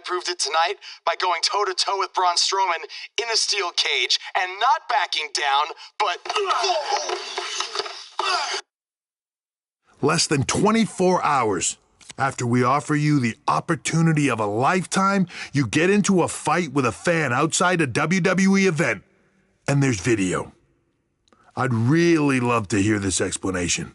proved it tonight by going toe-to-toe with Braun Strowman in a steel cage and not backing down, but... Less than 24 hours after we offer you the opportunity of a lifetime, you get into a fight with a fan outside a WWE event, and there's video. I'd really love to hear this explanation.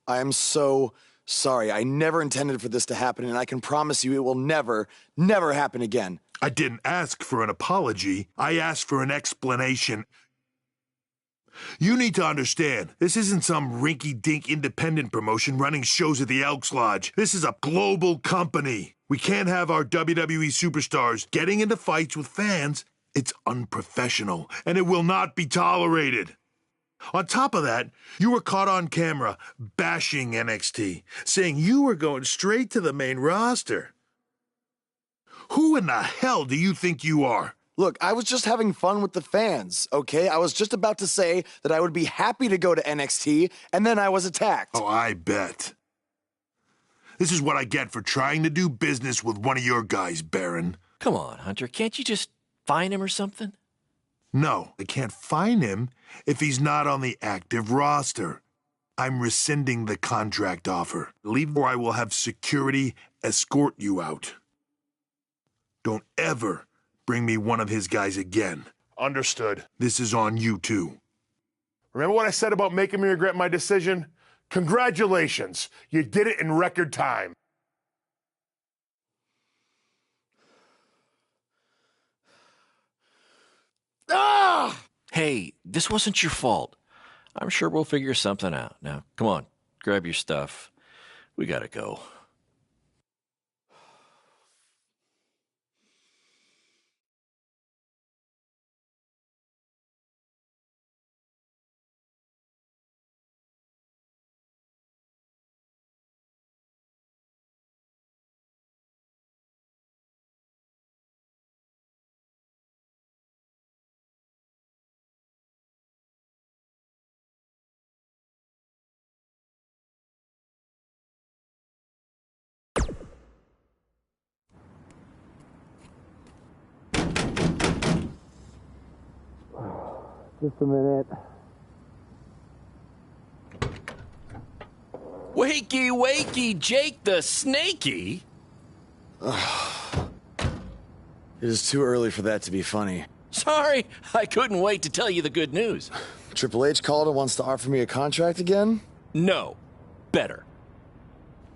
I am so sorry. I never intended for this to happen, and I can promise you it will never, never happen again. I didn't ask for an apology. I asked for an explanation. You need to understand, this isn't some rinky-dink independent promotion running shows at the Elks Lodge. This is a global company. We can't have our WWE superstars getting into fights with fans. It's unprofessional, and it will not be tolerated. On top of that, you were caught on camera bashing NXT, saying you were going straight to the main roster. Who in the hell do you think you are? Look, I was just having fun with the fans, okay? I was just about to say that I would be happy to go to NXT, and then I was attacked. Oh, I bet. This is what I get for trying to do business with one of your guys, Baron. Come on, Hunter, can't you just fine him or something? No, I can't fine him if he's not on the active roster. I'm rescinding the contract offer. Leave or I will have security escort you out. Don't ever bring me one of his guys again. Understood. This is on you, too. Remember what I said about making me regret my decision? Congratulations. You did it in record time. Ah! Hey, this wasn't your fault. I'm sure we'll figure something out. Now, come on, grab your stuff. We gotta go. Just a minute. Wakey, wakey, Jake the Snakey! It is too early for that to be funny. Sorry, I couldn't wait to tell you the good news. Triple H called and wants to offer me a contract again? No, better.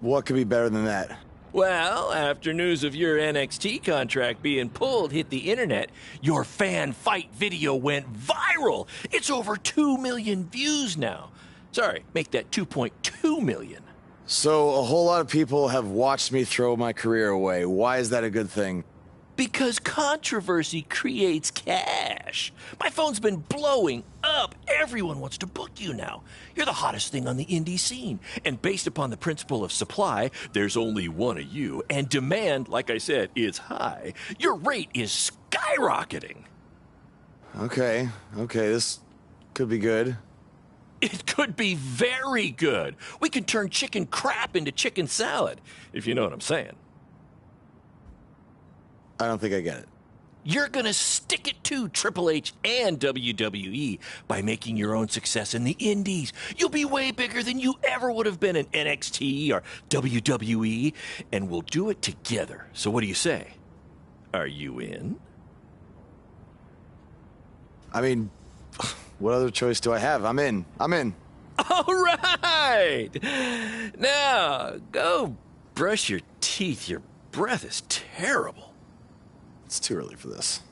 What could be better than that? Well, after news of your NXT contract being pulled hit the internet, your fan fight video went viral. It's over 2 million views now. Sorry, make that 2.2 million. So a whole lot of people have watched me throw my career away. Why is that a good thing? Because controversy creates cash. My phone's been blowing up. Everyone wants to book you now. You're the hottest thing on the indie scene. And based upon the principle of supply, there's only one of you. And demand, like I said, is high. Your rate is skyrocketing. Okay, this could be good. It could be very good. We can turn chicken crap into chicken salad, if you know what I'm saying. I don't think I get it. You're gonna stick it to Triple H and WWE by making your own success in the indies. You'll be way bigger than you ever would have been in NXT or WWE, and we'll do it together. So what do you say? Are you in? I mean, what other choice do I have? I'm in. All right! Now, go brush your teeth. Your breath is terrible. It's too early for this.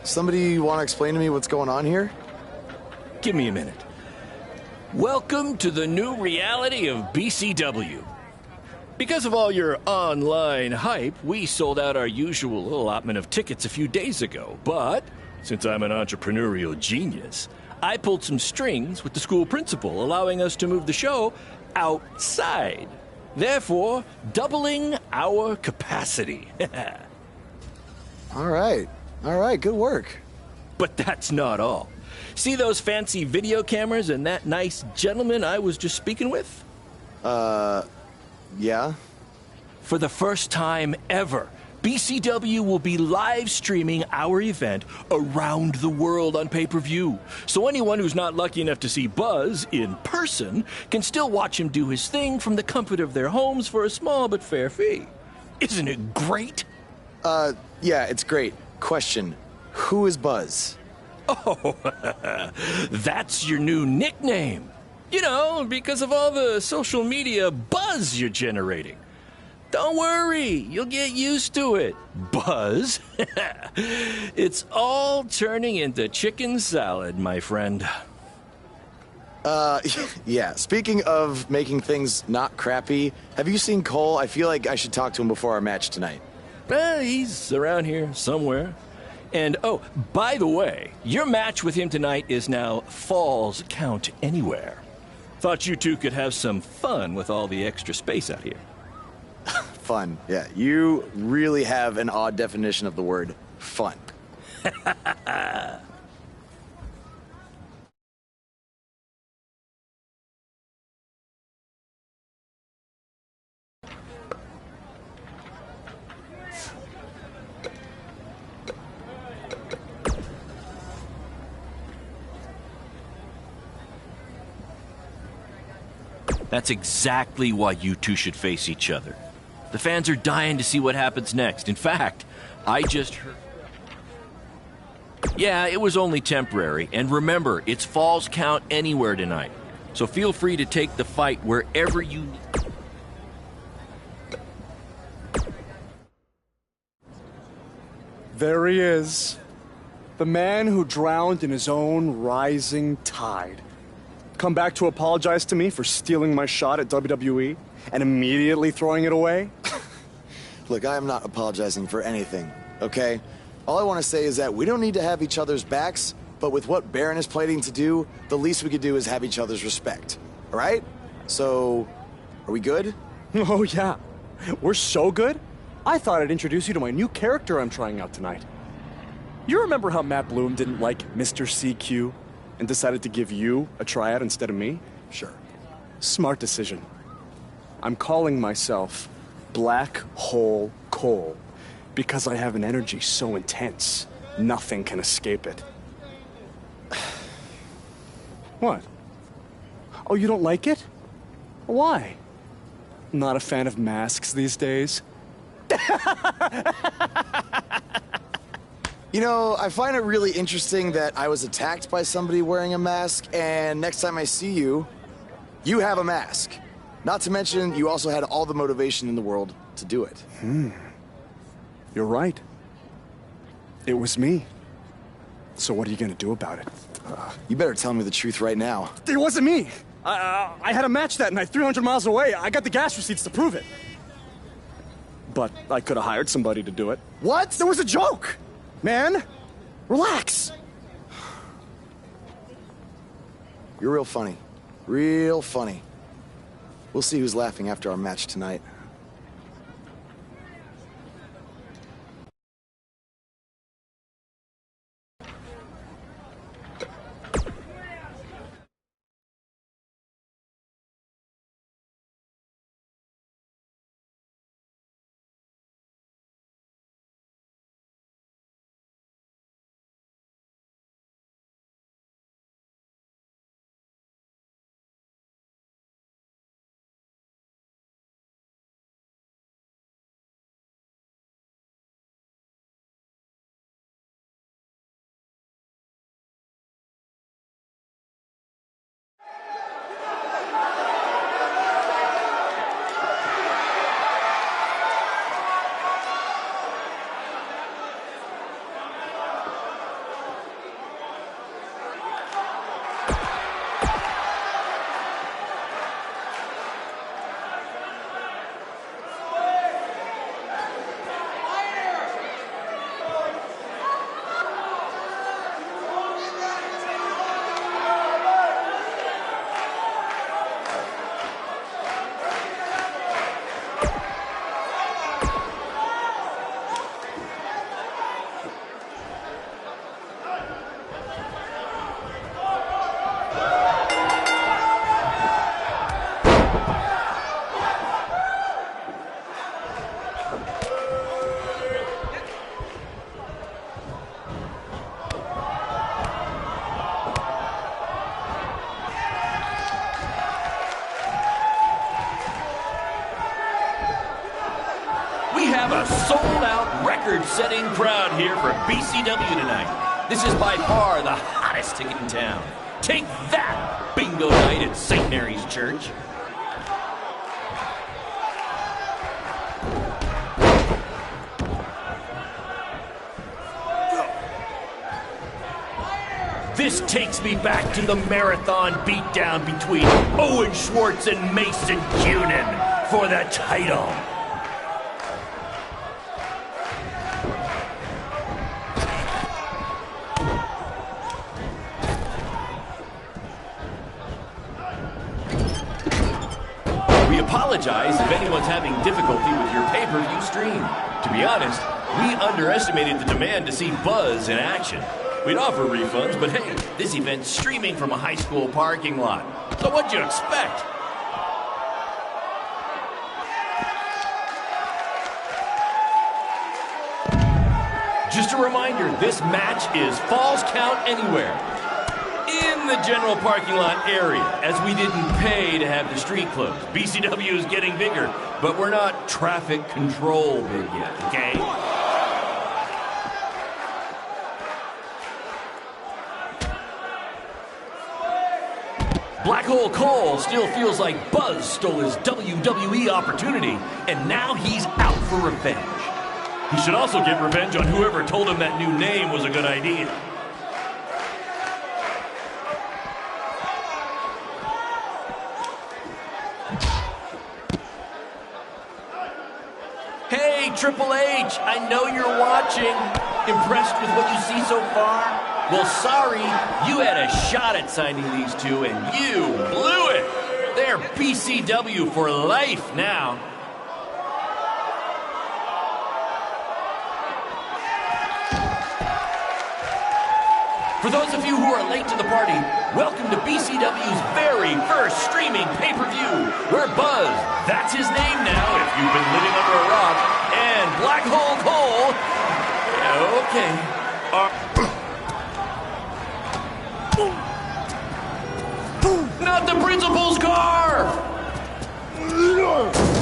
Somebody want to explain to me what's going on here? Give me a minute. Welcome to the new reality of BCW. Because of all your online hype, we sold out our usual allotment of tickets a few days ago. But since I'm an entrepreneurial genius, I pulled some strings with the school principal, allowing us to move the show outside, therefore doubling our capacity. All right, good work. But that's not all. See those fancy video cameras and that nice gentleman I was just speaking with? Yeah? For the first time ever, BCW will be live streaming our event around the world on pay-per-view. So anyone who's not lucky enough to see Buzz in person can still watch him do his thing from the comfort of their homes for a small but fair fee. Isn't it great? Yeah, it's great. Question, who is Buzz? Oh, that's your new nickname. You know, because of all the social media buzz you're generating. Don't worry, you'll get used to it. Buzz? It's all turning into chicken salad, my friend. Yeah, speaking of making things not crappy, have you seen Cole? I feel like I should talk to him before our match tonight. He's around here somewhere. And, oh, by the way, your match with him tonight is now Falls Count Anywhere. Thought you two could have some fun with all the extra space out here. Fun, yeah. You really have an odd definition of the word fun. That's exactly why you two should face each other. The fans are dying to see what happens next. In fact, I just heard... Yeah, it was only temporary. And remember, it's Falls Count Anywhere tonight. So feel free to take the fight wherever you need. There he is. The man who drowned in his own rising tide. Come back to apologize to me for stealing my shot at WWE and immediately throwing it away? Look, I am not apologizing for anything, okay? All I want to say is that we don't need to have each other's backs, but with what Baron is planning to do, the least we could do is have each other's respect, all right? So, are we good? Oh, yeah. We're so good. I thought I'd introduce you to my new character I'm trying out tonight. You remember how Matt Bloom didn't like Mr. CQ and decided to give you a tryout instead of me? Sure. Smart decision. I'm calling myself Black Hole Cole because I have an energy so intense, nothing can escape it. What? Oh, you don't like it? Why? Not a fan of masks these days? You know, I find it really interesting that I was attacked by somebody wearing a mask, and next time I see you, you have a mask. Not to mention, you also had all the motivation in the world to do it. You're right. It was me. So what are you gonna do about it? You better tell me the truth right now. It wasn't me! I had a match that night, 300 miles away. I got the gas receipts to prove it. But I could have hired somebody to do it. What? That was a joke! Man, relax. You're real funny. Real funny. We'll see who's laughing after our match tonight. a sold-out, record-setting crowd here for BCW tonight. This is by far the hottest ticket in town. Take that, bingo night at St. Mary's Church. This takes me back to the marathon beatdown between Owen Schwartz and Mason Cunin for the title. We apologize if anyone's having difficulty with your pay-per-view stream. To be honest, we underestimated the demand to see Buzz in action. We'd offer refunds, but hey, this event's streaming from a high school parking lot. So what'd you expect? Just a reminder, this match is Falls Count Anywhere in the general parking lot area, as we didn't pay to have the street closed. BCW is getting bigger, but we're not traffic control big yet, okay? Black Hole Cole still feels like Buzz stole his WWE opportunity, and now he's out for revenge. He should also get revenge on whoever told him that new name was a good idea. Hey, Triple H, I know you're watching. Impressed with what you see so far? Well, sorry, you had a shot at signing these two, and you blew it. They're BCW for life now. For those of you who are late to the party, welcome to BCW's very first streaming pay-per-view, where Buzz, that's his name now if you've been living under a rock, and Black Hole Cole, okay, not the principal's car!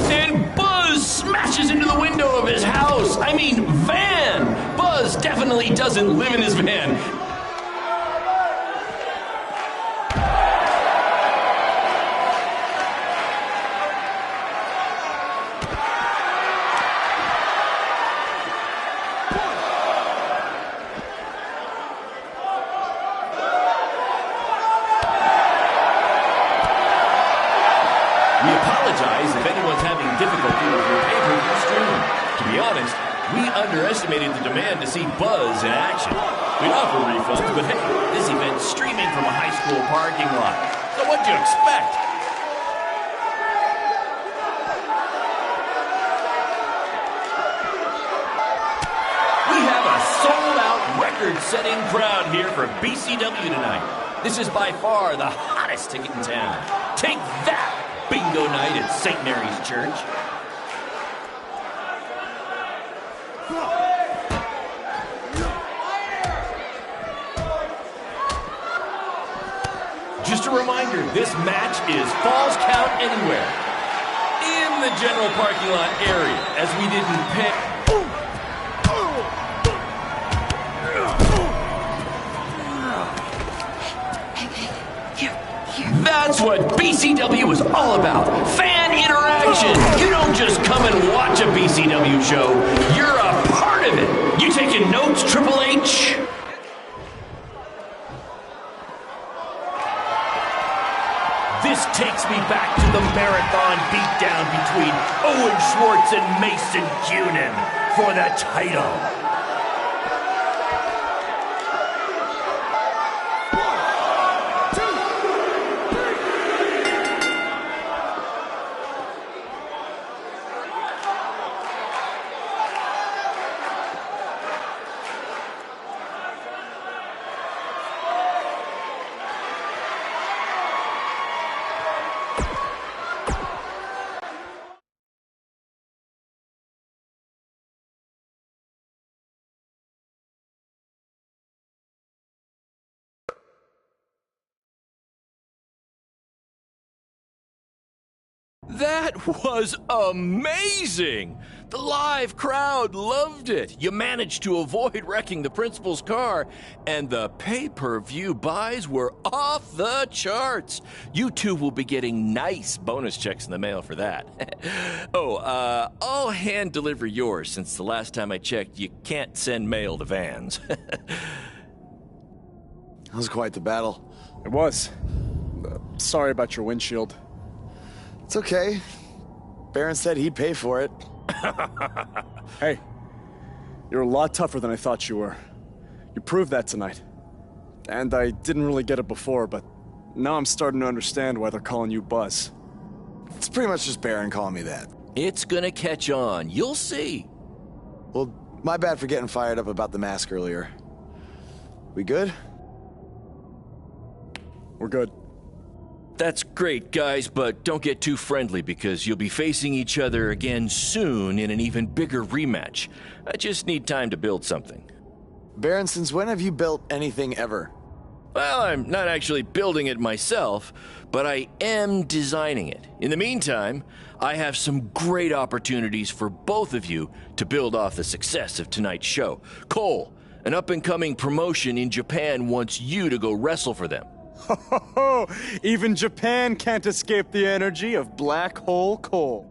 And Buzz smashes into the window of his house. I mean, van! Buzz definitely doesn't live in his van. We apologize if anyone's having difficulty with your pay-per-view stream. To be honest, we underestimated the demand to see Buzz in action. We'd offer refunds, but hey, this event's streaming from a high school parking lot. So what'd you expect? We have a sold-out, record-setting crowd here for BCW tonight. This is by far the hottest ticket in town. Take that! Bingo night at St. Mary's Church. Just a reminder, this match is Falls Count Anywhere in the general parking lot area, as we didn't pay. That's what BCW is all about. Fan interaction. You don't just come and watch a BCW show. You're a part of it. You taking notes, Triple H? This takes me back to the marathon beatdown between Owen Schwartz and Mason Cunin for the title. That was amazing! The live crowd loved it. You managed to avoid wrecking the principal's car, and the pay-per-view buys were off the charts. You two will be getting nice bonus checks in the mail for that. I'll hand deliver yours since the last time I checked, you can't send mail to vans. That was quite the battle. It was. Sorry about your windshield. It's okay. Baron said he'd pay for it. Hey, you're a lot tougher than I thought you were. You proved that tonight. And I didn't really get it before, but now I'm starting to understand why they're calling you Buzz. It's pretty much just Baron calling me that. It's gonna catch on. You'll see. Well, my bad for getting fired up about the mask earlier. We good? We're good. That's great, guys, but don't get too friendly because you'll be facing each other again soon in an even bigger rematch. I just need time to build something. Baron, since when have you built anything ever? Well, I'm not actually building it myself, but I am designing it. In the meantime, I have some great opportunities for both of you to build off the success of tonight's show. Cole, an up-and-coming promotion in Japan wants you to go wrestle for them. Ho ho ho! Even Japan can't escape the energy of Black Hole Cole.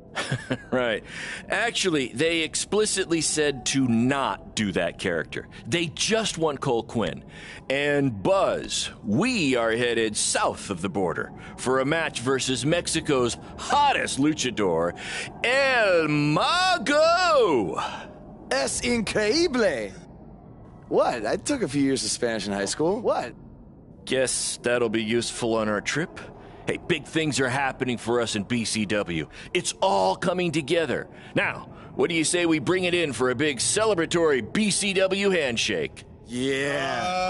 Right. Actually, they explicitly said to not do that character. They just want Cole Quinn. And Buzz, we are headed south of the border for a match versus Mexico's hottest luchador, El Mago! Es increíble! What? I took a few years of Spanish in high school. What? Guess that'll be useful on our trip. Hey, big things are happening for us in BCW. It's all coming together. Now, what do you say we bring it in for a big celebratory BCW handshake? Yeah.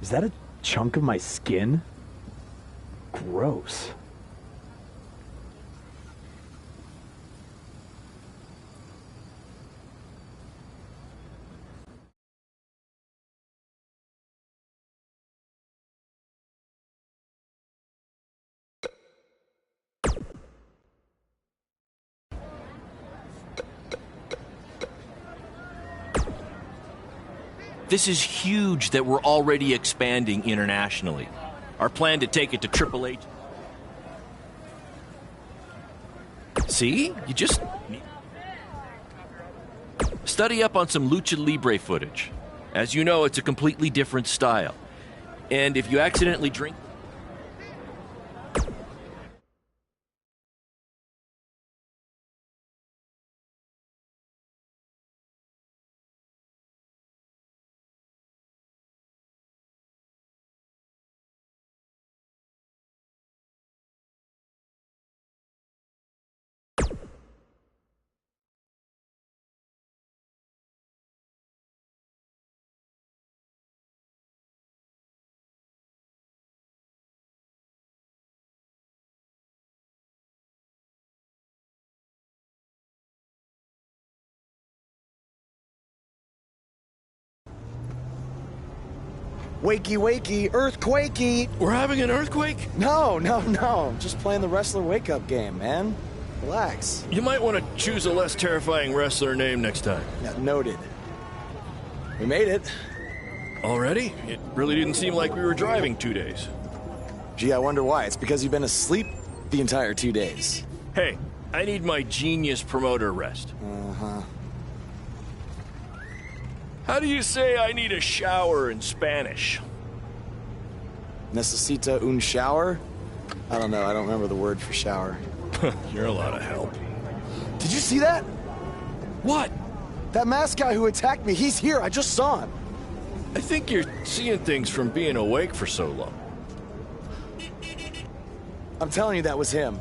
Is that a chunk of my skin? Gross. This is huge that we're already expanding internationally. Our plan to take it to Triple H. See? You just study up on some Lucha Libre footage. As you know, it's a completely different style. And if you accidentally drink... Wakey, wakey, earthquakey. We're having an earthquake? No. I'm just playing the wrestler wake-up game, man. Relax. You might want to choose a less terrifying wrestler name next time. Yeah, noted. We made it. Already? It really didn't seem like we were driving 2 days. Gee, I wonder why. It's because you've been asleep the entire 2 days. Hey, I need my genius promoter rest. Uh-huh. How do you say I need a shower in Spanish? Necesita un shower? I don't know. I don't remember the word for shower. You're a lot of help. Did you see that? What? That masked guy who attacked me, he's here. I just saw him. I think you're seeing things from being awake for so long. I'm telling you that was him.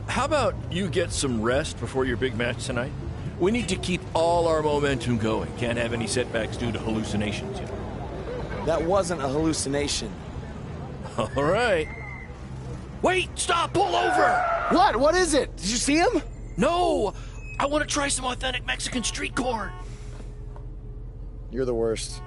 How about you get some rest before your big match tonight? We need to keep all our momentum going. Can't have any setbacks due to hallucinations, you know. That wasn't a hallucination. All right. Wait, stop, pull over! What? What is it? Did you see him? No! I want to try some authentic Mexican street corn. You're the worst.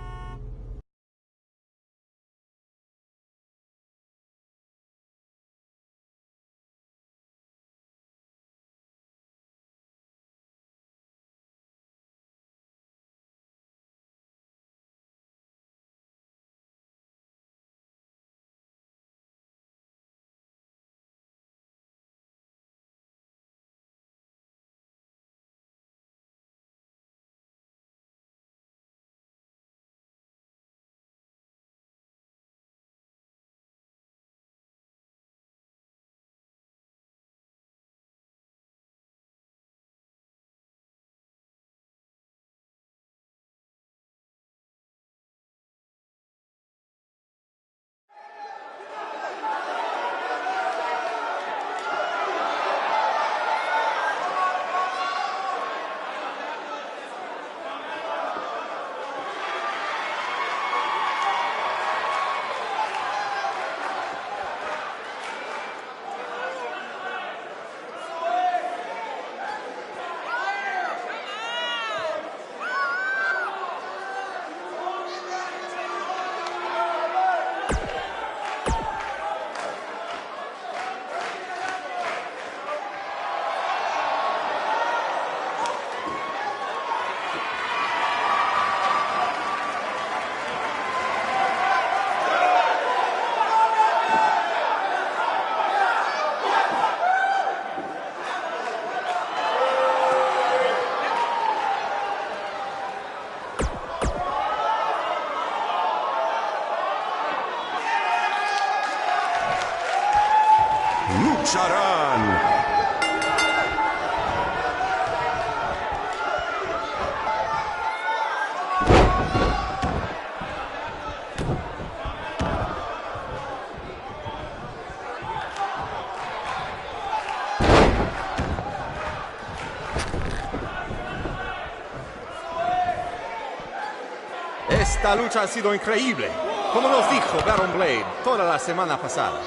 lucharán. Esta lucha ha sido increíble, como nos dijo Baron Blade toda la semana pasada.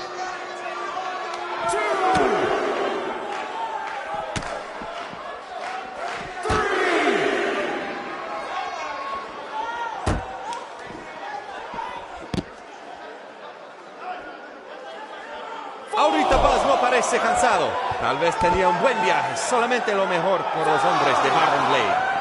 Ahorita Buzz no parece cansado. Tal vez tenía un buen viaje, solamente lo mejor por los hombres de Baron Blade.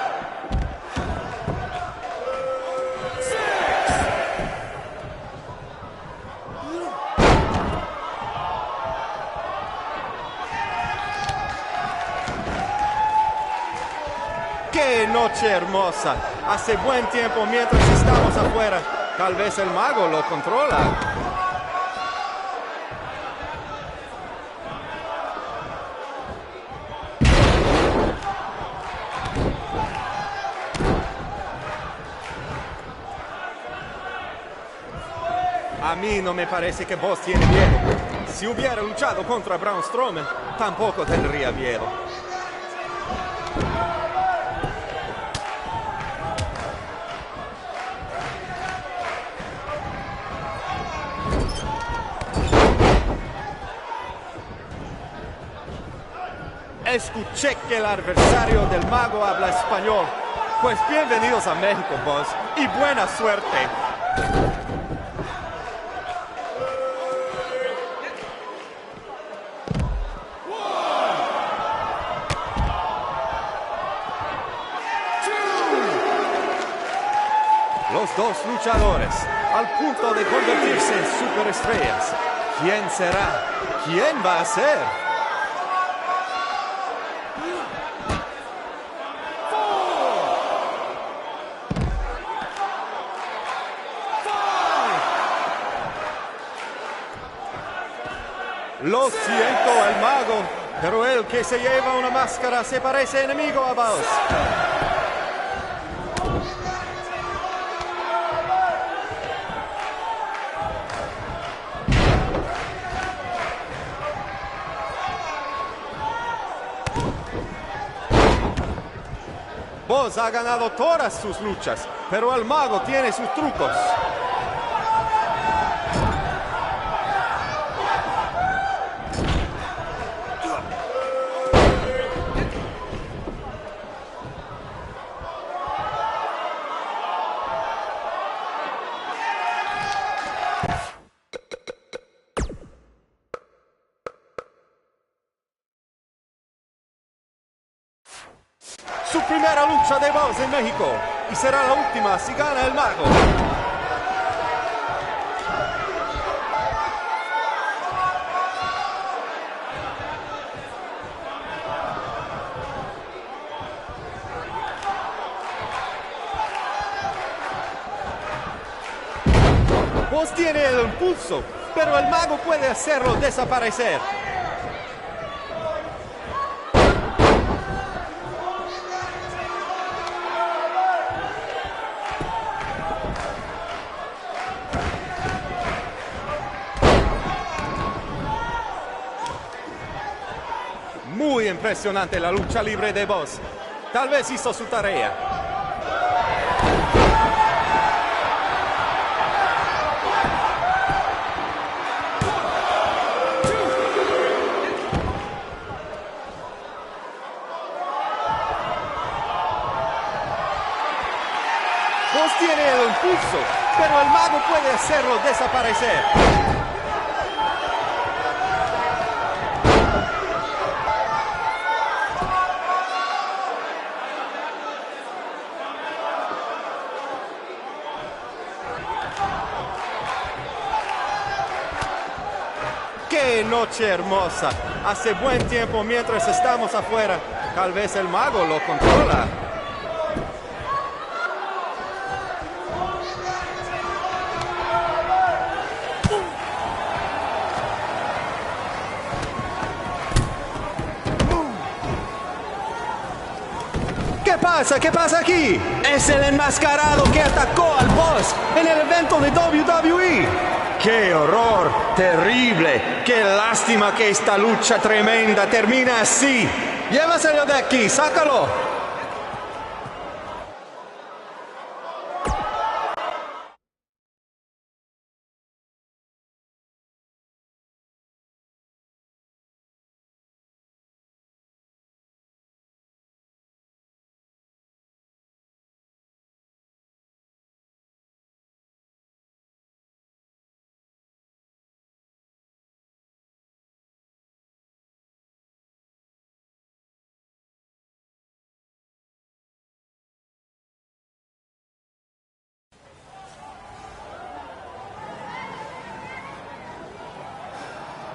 ¡Qué noche hermosa! Hace buen tiempo mientras estamos afuera. Tal vez el mago lo controla. A mí no me parece que Boss tiene miedo. Si hubiera luchado contra Braun Strowman, tampoco tendría miedo. Escuché que el adversario del mago habla español. Pues bienvenidos a México, Buzz, y buena suerte. Los dos luchadores, al punto de convertirse en superestrellas. ¿Quién será? ¿Quién va a ser? Lo siento, el mago, pero el que se lleva una máscara se parece enemigo a Buzz. Boss ha ganado todas sus luchas, pero el mago tiene sus trucos. Su primera lucha de Boss en México y será la última si gana el mago. Boss tiene el impulso, pero el mago puede hacerlo desaparecer. Muy impresionante la lucha libre de Boss. Tal vez hizo su tarea. Boss tiene el impulso, pero el mago puede hacerlo desaparecer. ¡Qué noche hermosa! Hace buen tiempo mientras estamos afuera. Tal vez el mago lo controla. ¿Qué pasa? ¿Qué pasa aquí? Es el enmascarado que atacó al Boss en el evento de WWE. ¡Qué horror! ¡Terrible! ¡Qué lástima que esta lucha tremenda termina así! ¡Llévaselo de aquí! ¡Sácalo!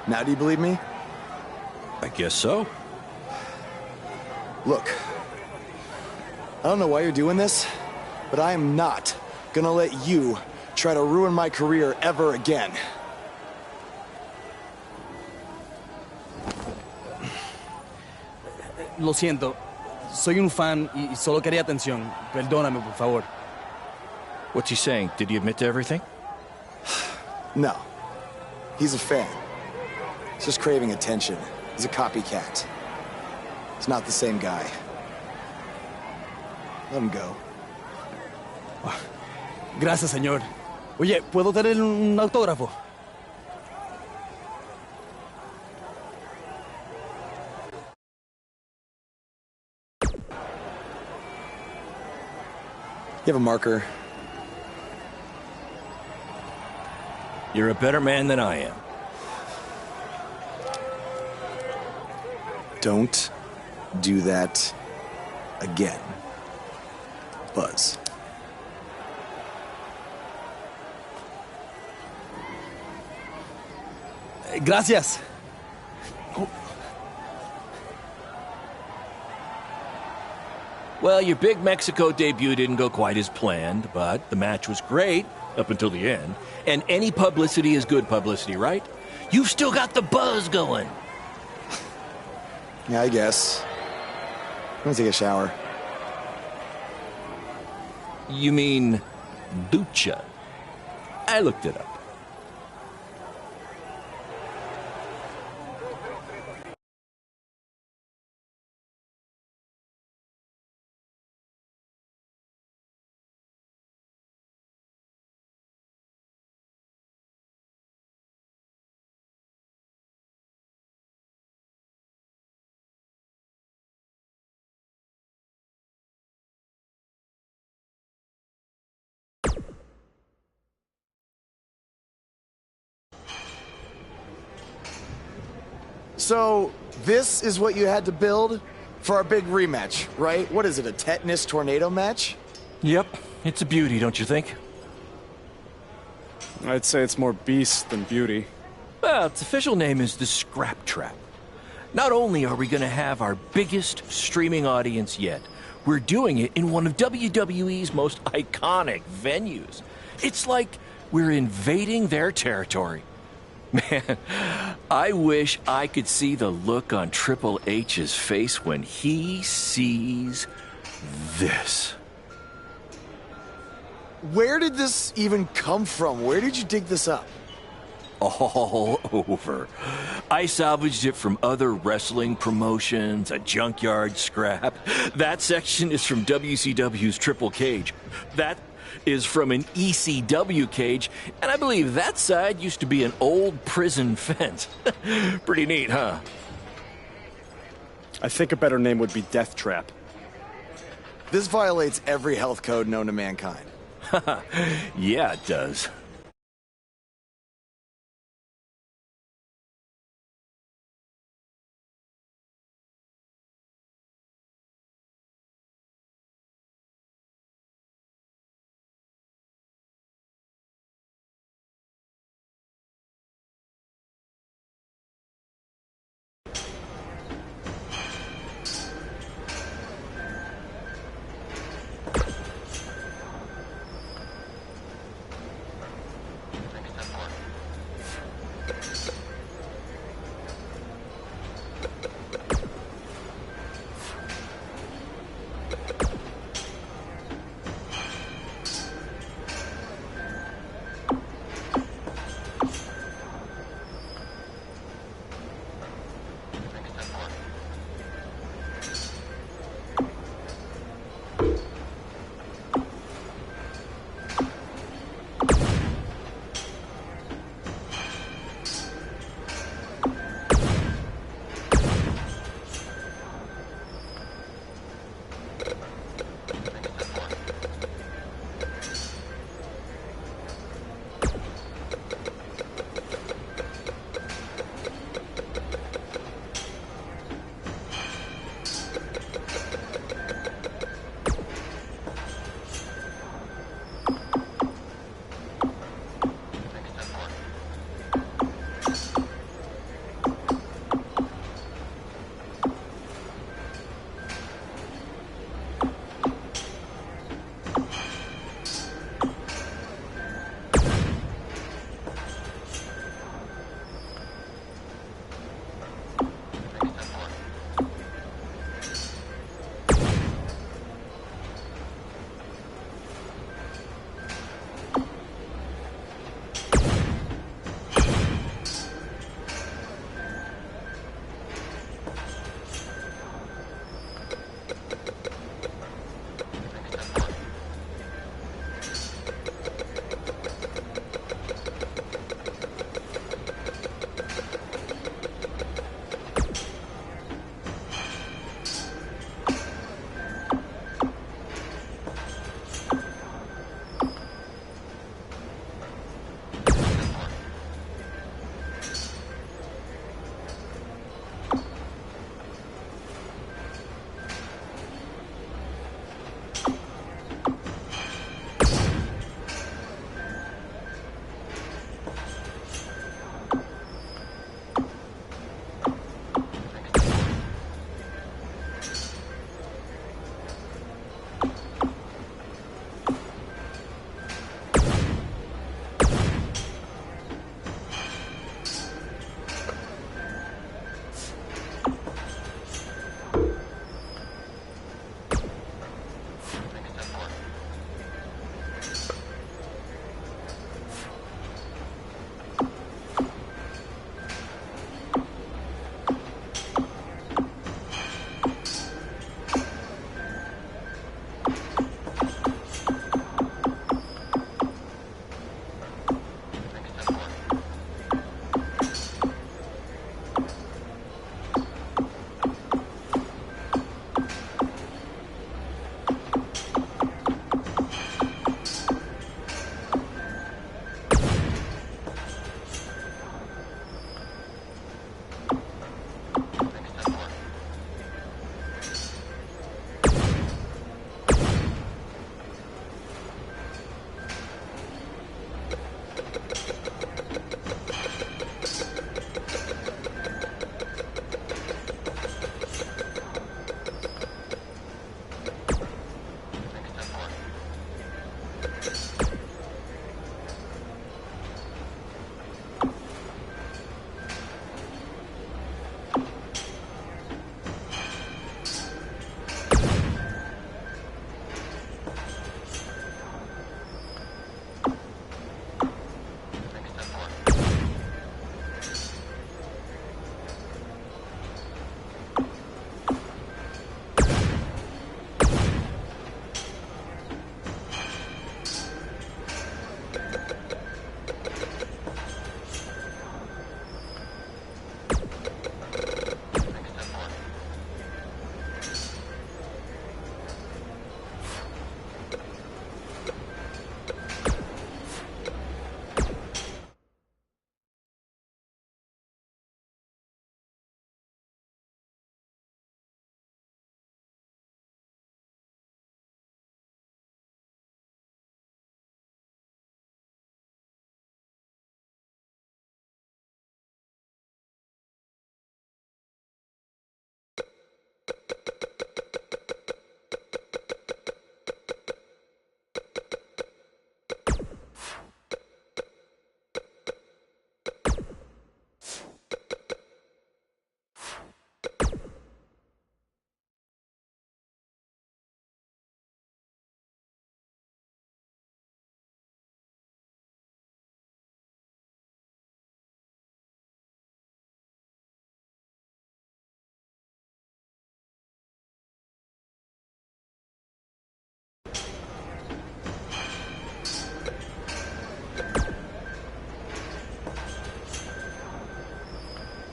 Now do you believe me? I guess so. Look, I don't know why you're doing this, but I am not gonna let you try to ruin my career ever again. Lo siento, soy un fan y solo quería atención. Perdóname, por favor. What's he saying? Did he admit to everything? No. He's a fan. He's just craving attention. He's a copycat. He's not the same guy. Let him go. Gracias, señor. Oye, ¿puedo tener un autógrafo? You have a marker? You're a better man than I am. Don't do that again, Buzz. Gracias. Well, your big Mexico debut didn't go quite as planned, but the match was great up until the end. And any publicity is good publicity, right? You've still got the buzz going. Yeah, I guess. I'm gonna take a shower. You mean ducha? I looked it up. So, this is what you had to build for our big rematch, right? What is it, a tetanus tornado match? Yep, it's a beauty, don't you think? I'd say it's more beast than beauty. Well, its official name is the Scrap Trap. Not only are we going to have our biggest streaming audience yet, we're doing it in one of WWE's most iconic venues. It's like we're invading their territory. Man, I wish I could see the look on Triple H's face when he sees this. Where did this even come from? Where did you dig this up? All over. I salvaged it from other wrestling promotions, a junkyard scrap. That section is from WCW's Triple Cage. That is from an ECW cage, and I believe that side used to be an old prison fence. Pretty neat, huh? I think a better name would be Death Trap. This violates every health code known to mankind. Yeah, it does.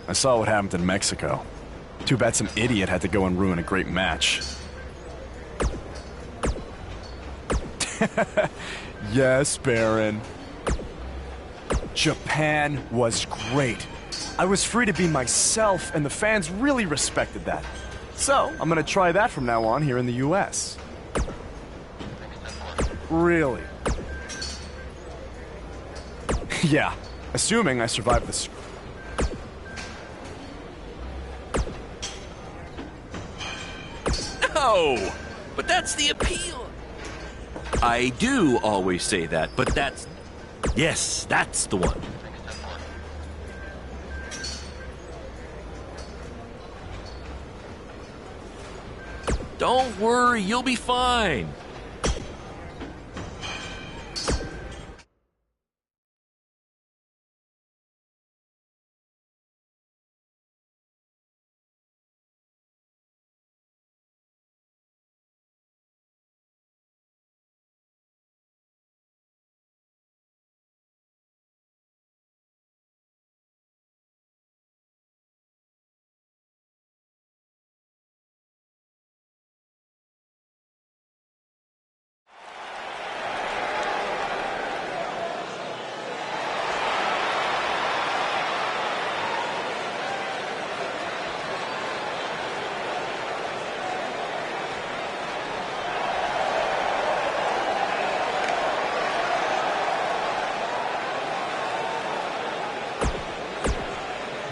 I saw what happened in Mexico. Too bad some idiot had to go and ruin a great match. Yes, Baron. Japan was great. I was free to be myself, and the fans really respected that. So, I'm gonna try that from now on here in the US. Really? Yeah, assuming I survive this. No! But that's the appeal. I do always say that, but that's... Yes, that's the one. Don't worry, you'll be fine.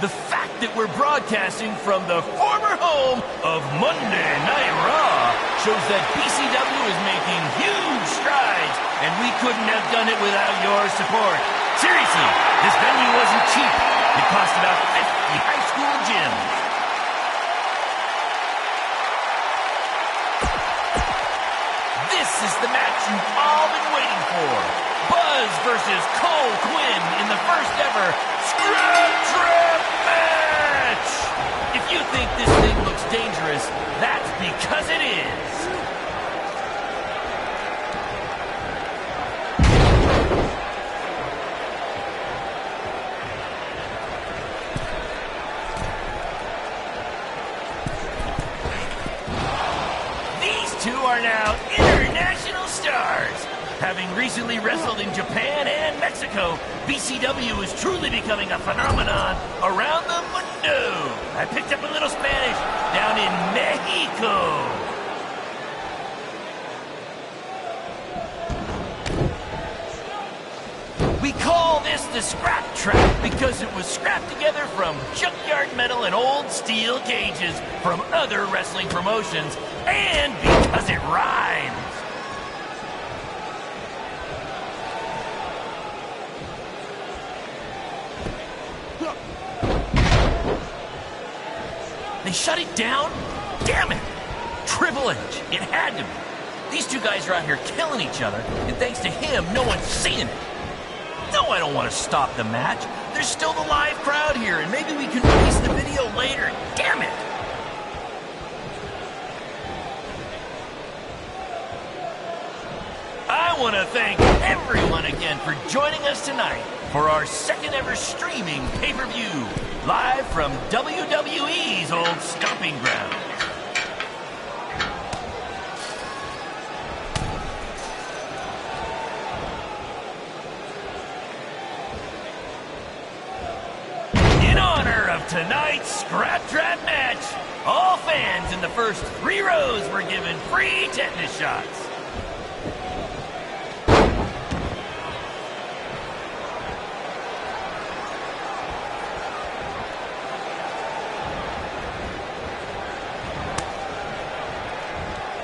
The fact that we're broadcasting from the former home of Monday Night Raw shows that BCW is making huge strides, and we couldn't have done it without your support. Seriously, this venue wasn't cheap. It cost about 50 high school gyms. This is the match you've all been waiting for. Buzz versus Cole Quinn in the first ever Scrap Trap match! If you think this thing looks dangerous, that's because it is. These two are now international stars. Having recently wrestled in Japan and Mexico, BCW is truly becoming a phenomenon around the mundo. I picked up a little Spanish down in Mexico. We call this the Scrap Trap because it was scrapped together from junkyard metal and old steel cages from other wrestling promotions, and because it rhymes. They shut it down? Damn it! Triple H. It had to be. These two guys are out here killing each other, and thanks to him, no one's seeing it. No, I don't want to stop the match. There's still the live crowd here, and maybe we can release the video later. Damn it! I want to thank everyone again for joining us tonight for our second ever streaming pay-per-view, live from WWE's old stomping grounds. In honor of tonight's Scrap Trap match, all fans in the first 3 rows were given free tetanus shots.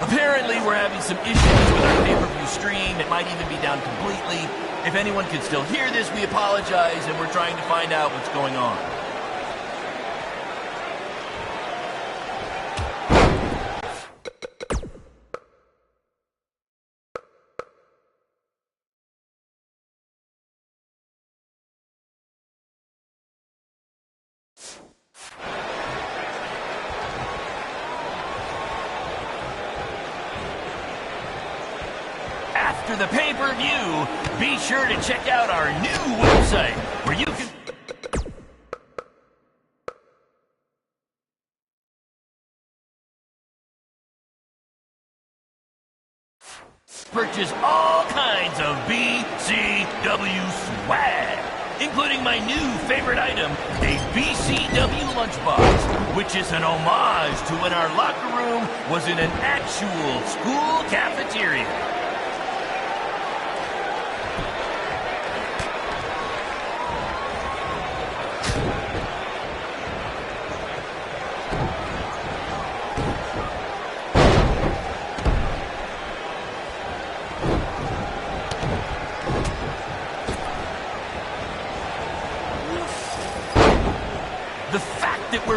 Apparently, we're having some issues with our pay-per-view stream. It might even be down completely. If anyone can still hear this, we apologize, and we're trying to find out what's going on. After the pay-per-view, be sure to check out our new website where you can... features all kinds of BCW swag, including my new favorite item, a BCW lunchbox, which is an homage to when our locker room was in an actual school cafeteria.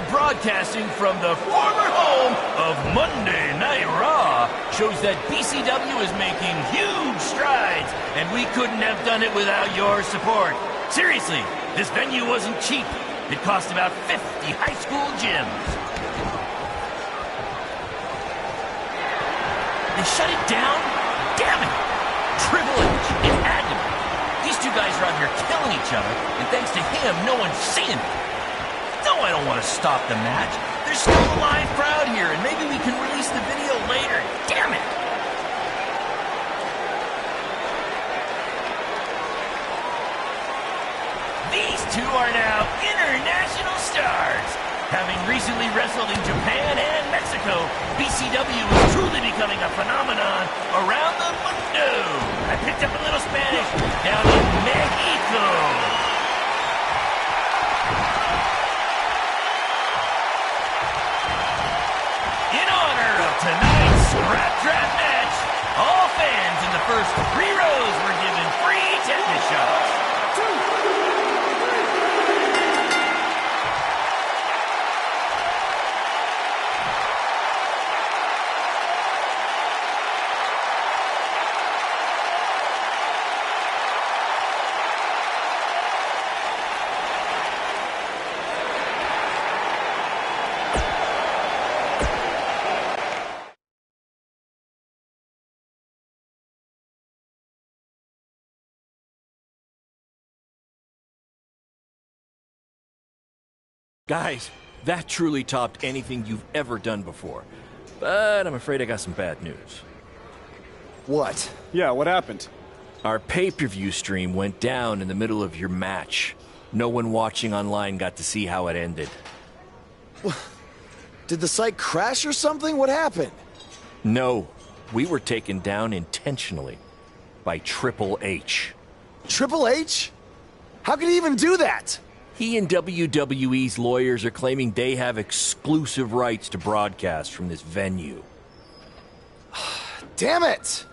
Broadcasting from the former home of Monday Night Raw shows that BCW is making huge strides, and we couldn't have done it without your support. Seriously, this venue wasn't cheap. It cost about 50 high school gyms. They shut it down? Damn it! Triple H, it had to be. These two guys are out here killing each other, and thanks to him, no one's seeing it. No, I don't want to stop the match. There's still a live crowd here, and maybe we can release the video later. Damn it! These two are now international stars. Having recently wrestled in Japan and Mexico, BCW is truly becoming a phenomenon around the mundo. I picked up a little Spanish down in Mexico. Tonight's Scrap Draft match, all fans in the first 3 rows were given free tetanus shots. Guys, that truly topped anything you've ever done before. But I'm afraid I got some bad news. What? Yeah, what happened? Our pay-per-view stream went down in the middle of your match. No one watching online got to see how it ended. Did the site crash or something? What happened? No, we were taken down intentionally by Triple H. Triple H? How could he even do that? He and WWE's lawyers are claiming they have exclusive rights to broadcast from this venue. Damn it!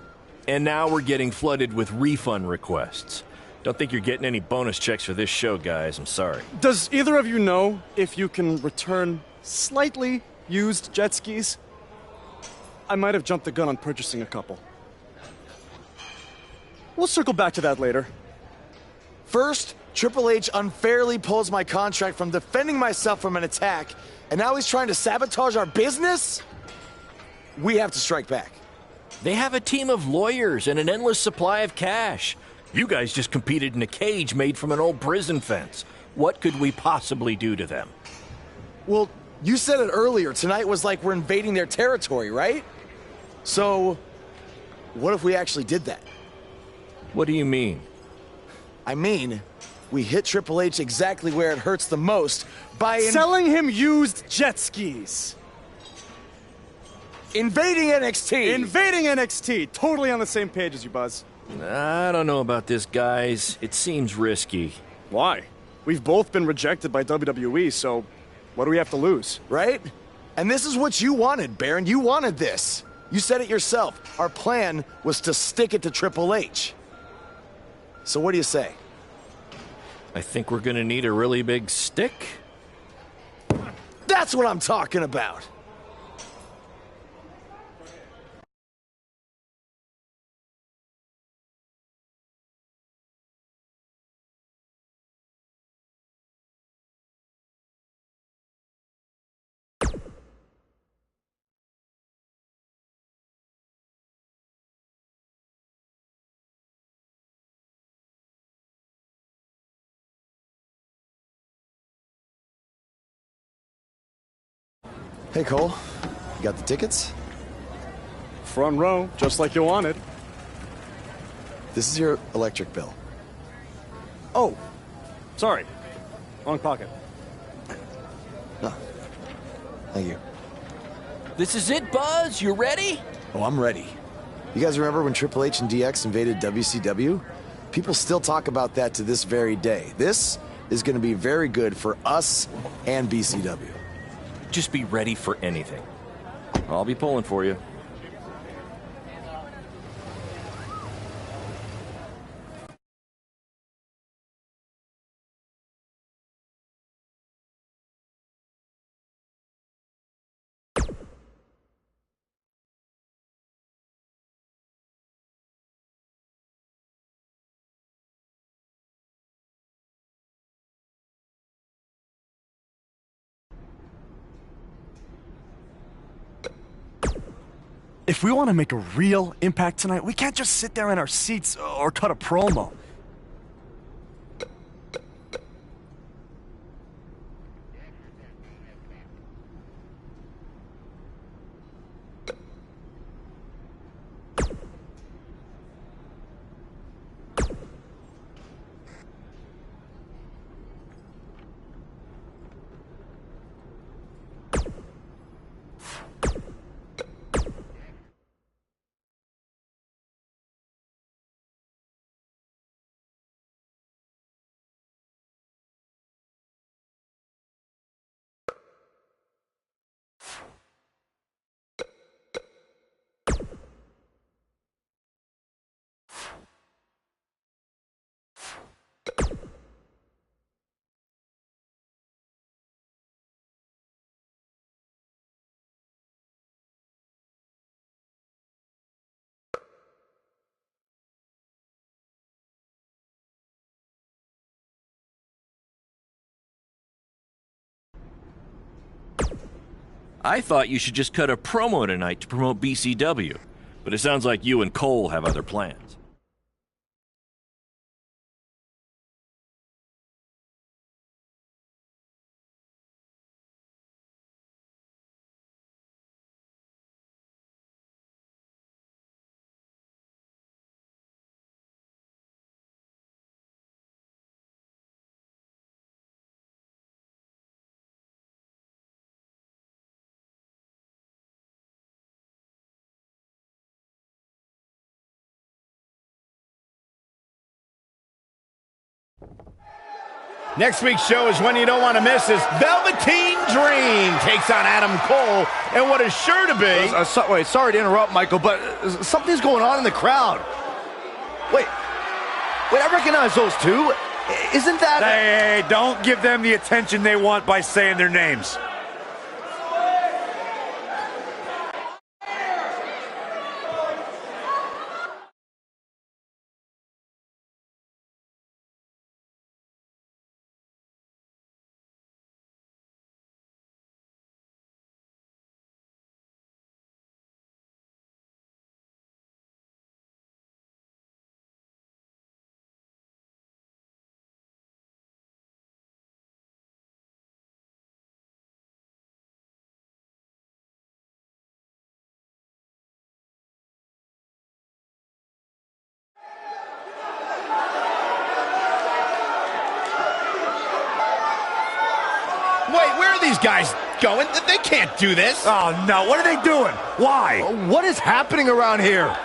And now we're getting flooded with refund requests. Don't think you're getting any bonus checks for this show, guys. I'm sorry. Does either of you know if you can return slightly used jet skis? I might have jumped the gun on purchasing a couple. We'll circle back to that later. First, Triple H unfairly pulls my contract from defending myself from an attack, and now he's trying to sabotage our business? We have to strike back. They have a team of lawyers and an endless supply of cash. You guys just competed in a cage made from an old prison fence. What could we possibly do to them? Well, you said it earlier. Tonight was like we're invading their territory, right? So, what if we actually did that? What do you mean? I mean, we hit Triple H exactly where it hurts the most by selling him used jet skis. Invading NXT! Invading NXT! Totally on the same page as you, Buzz. I don't know about this, guys. It seems risky. Why? We've both been rejected by WWE, so what do we have to lose? Right? And this is what you wanted, Baron. You wanted this. You said it yourself. Our plan was to stick it to Triple H. So what do you say? I think we're gonna need a really big stick. That's what I'm talking about! Hey, Cole. You got the tickets? Front row, just like you wanted. This is your electric bill. Oh, sorry. Wrong pocket. Oh, thank you. This is it, Buzz. You ready? Oh, I'm ready. You guys remember when Triple H and DX invaded WCW? People still talk about that to this very day. This is going to be very good for us and BCW. Just be ready for anything. I'll be pulling for you. If we want to make a real impact tonight, we can't just sit there in our seats or cut a promo. I thought you should just cut a promo tonight to promote BCW, but it sounds like you and Cole have other plans. Next week's show is one you don't want to miss as Velveteen Dream takes on Adam Cole and what is sure to be... Wait, sorry to interrupt, Michael, but something's going on in the crowd. Wait, I recognize those two. Isn't that... Hey, don't give them the attention they want by saying their names. Wait, where are these guys going? They can't do this. Oh, no. What are they doing? Why? What is happening around here?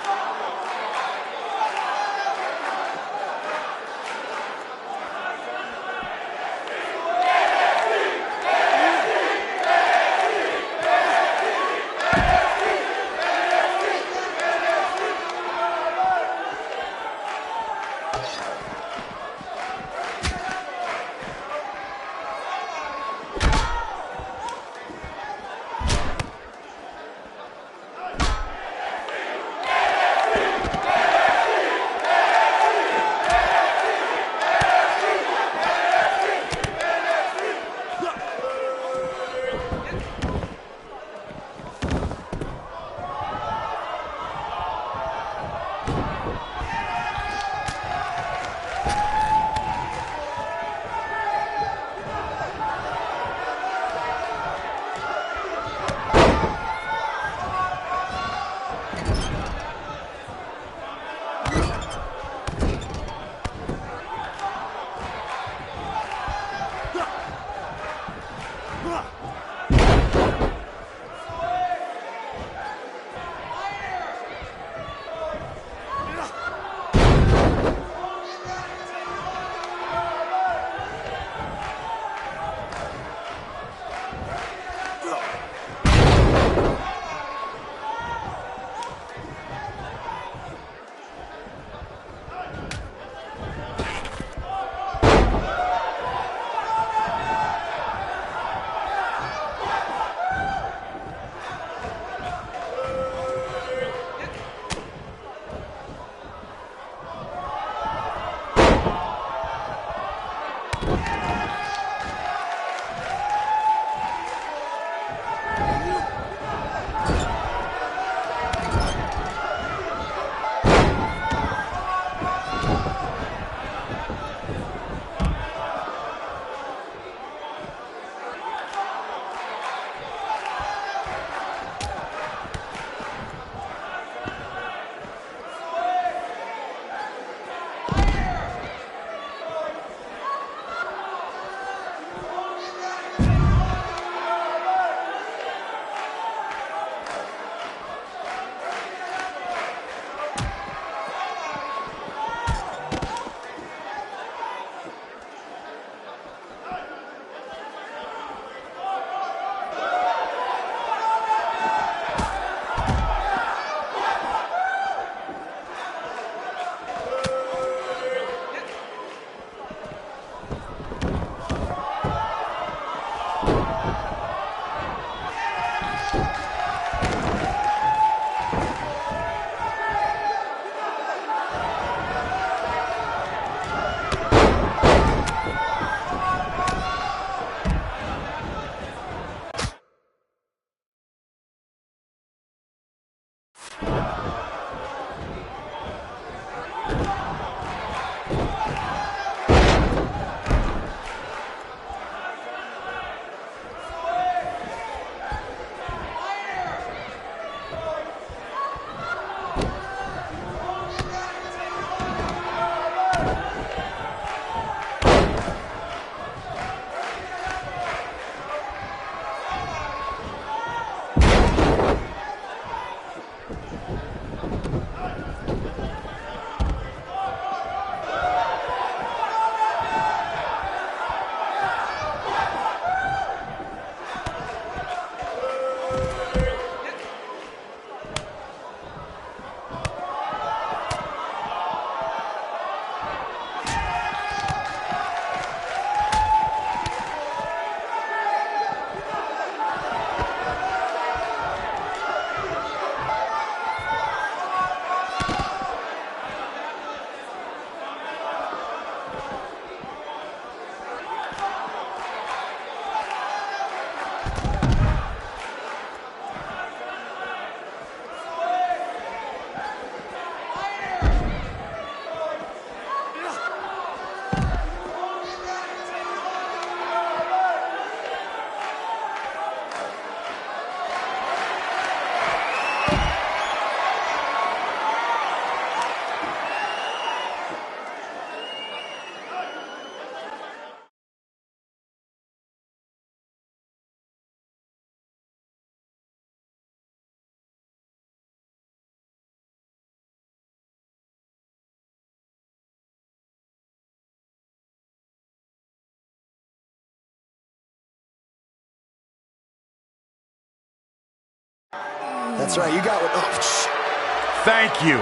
That's right, you got what. Oh, Thank you.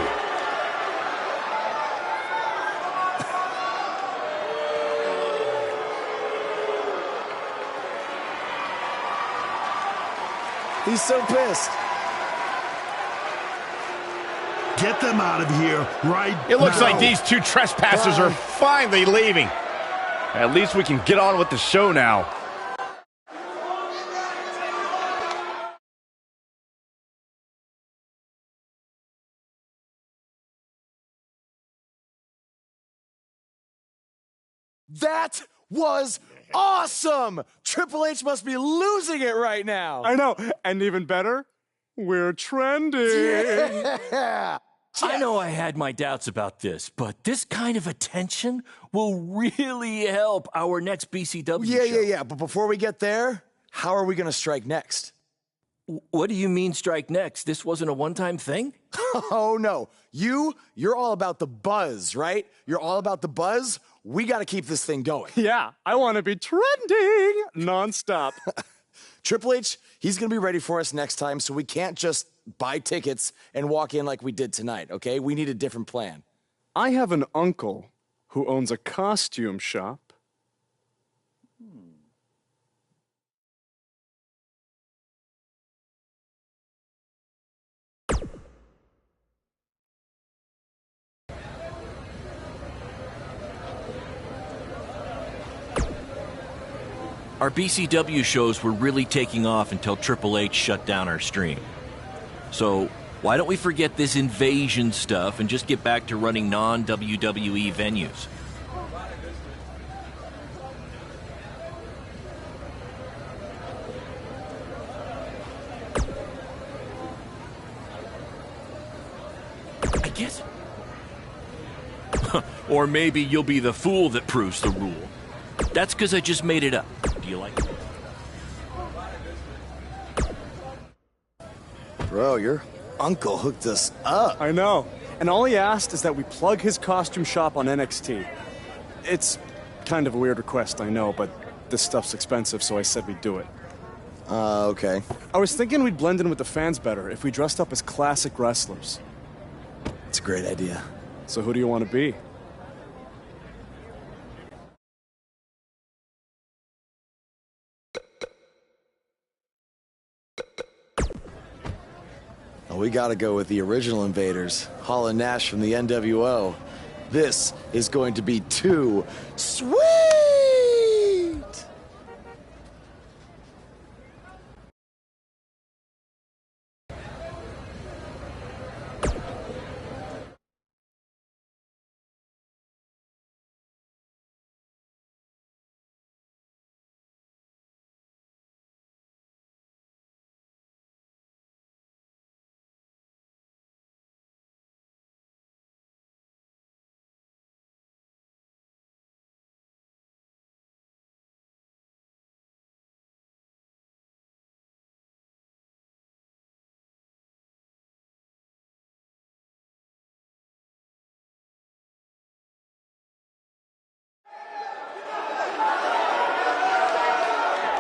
he's so pissed. Get them out of here right It looks now. like these two trespassers are finally leaving. At least we can get on with the show now. That was awesome! Triple H must be losing it right now. I know. And even better, we're trending. Yeah. I know I had my doubts about this, but this kind of attention will really help our next BCW show. Yeah. But before we get there, how are we going to strike next? What do you mean strike next? This wasn't a one-time thing? Oh, no. You're all about the buzz, right? You're all about the buzz. We got to keep this thing going. Yeah, I want to be trending nonstop. Triple H, he's going to be ready for us next time, so we can't just buy tickets and walk in like we did tonight, okay? We need a different plan. I have an uncle who owns a costume shop. Our BCW shows were really taking off until Triple H shut down our stream. So why don't we forget this invasion stuff and just get back to running non-WWE venues? I guess. Or maybe you'll be the fool that proves the rule. That's because I just made it up. Do you like it? Bro, your uncle hooked us up. I know. And all he asked is that we plug his costume shop on NXT. It's kind of a weird request, I know, but this stuff's expensive, so I said we'd do it. Okay. I was thinking we'd blend in with the fans better if we dressed up as classic wrestlers. It's a great idea. So who do you want to be? Well, we got to go with the original invaders, Hall and Nash from the NWO. This is going to be too sweet!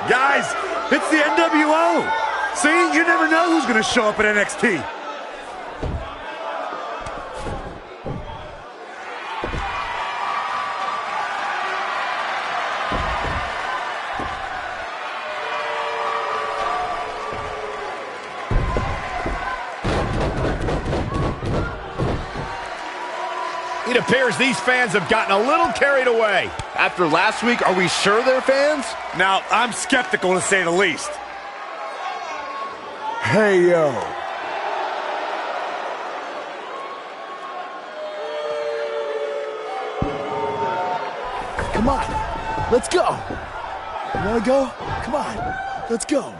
Guys, it's the NWO. See, you never know who's going to show up at NXT. It appears these fans have gotten a little carried away. After last week, are we sure they're fans? Now, I'm skeptical to say the least. Hey, yo. Come on, let's go. You wanna go? Come on, let's go.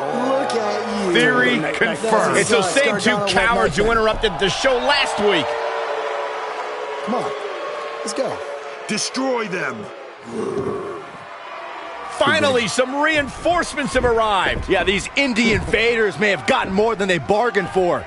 Look at you. Theory confirmed. It's those same two cowards who interrupted the show last week. Come on, let's go. Destroy them. Finally, some reinforcements have arrived. Yeah, these indie invaders may have gotten more than they bargained for.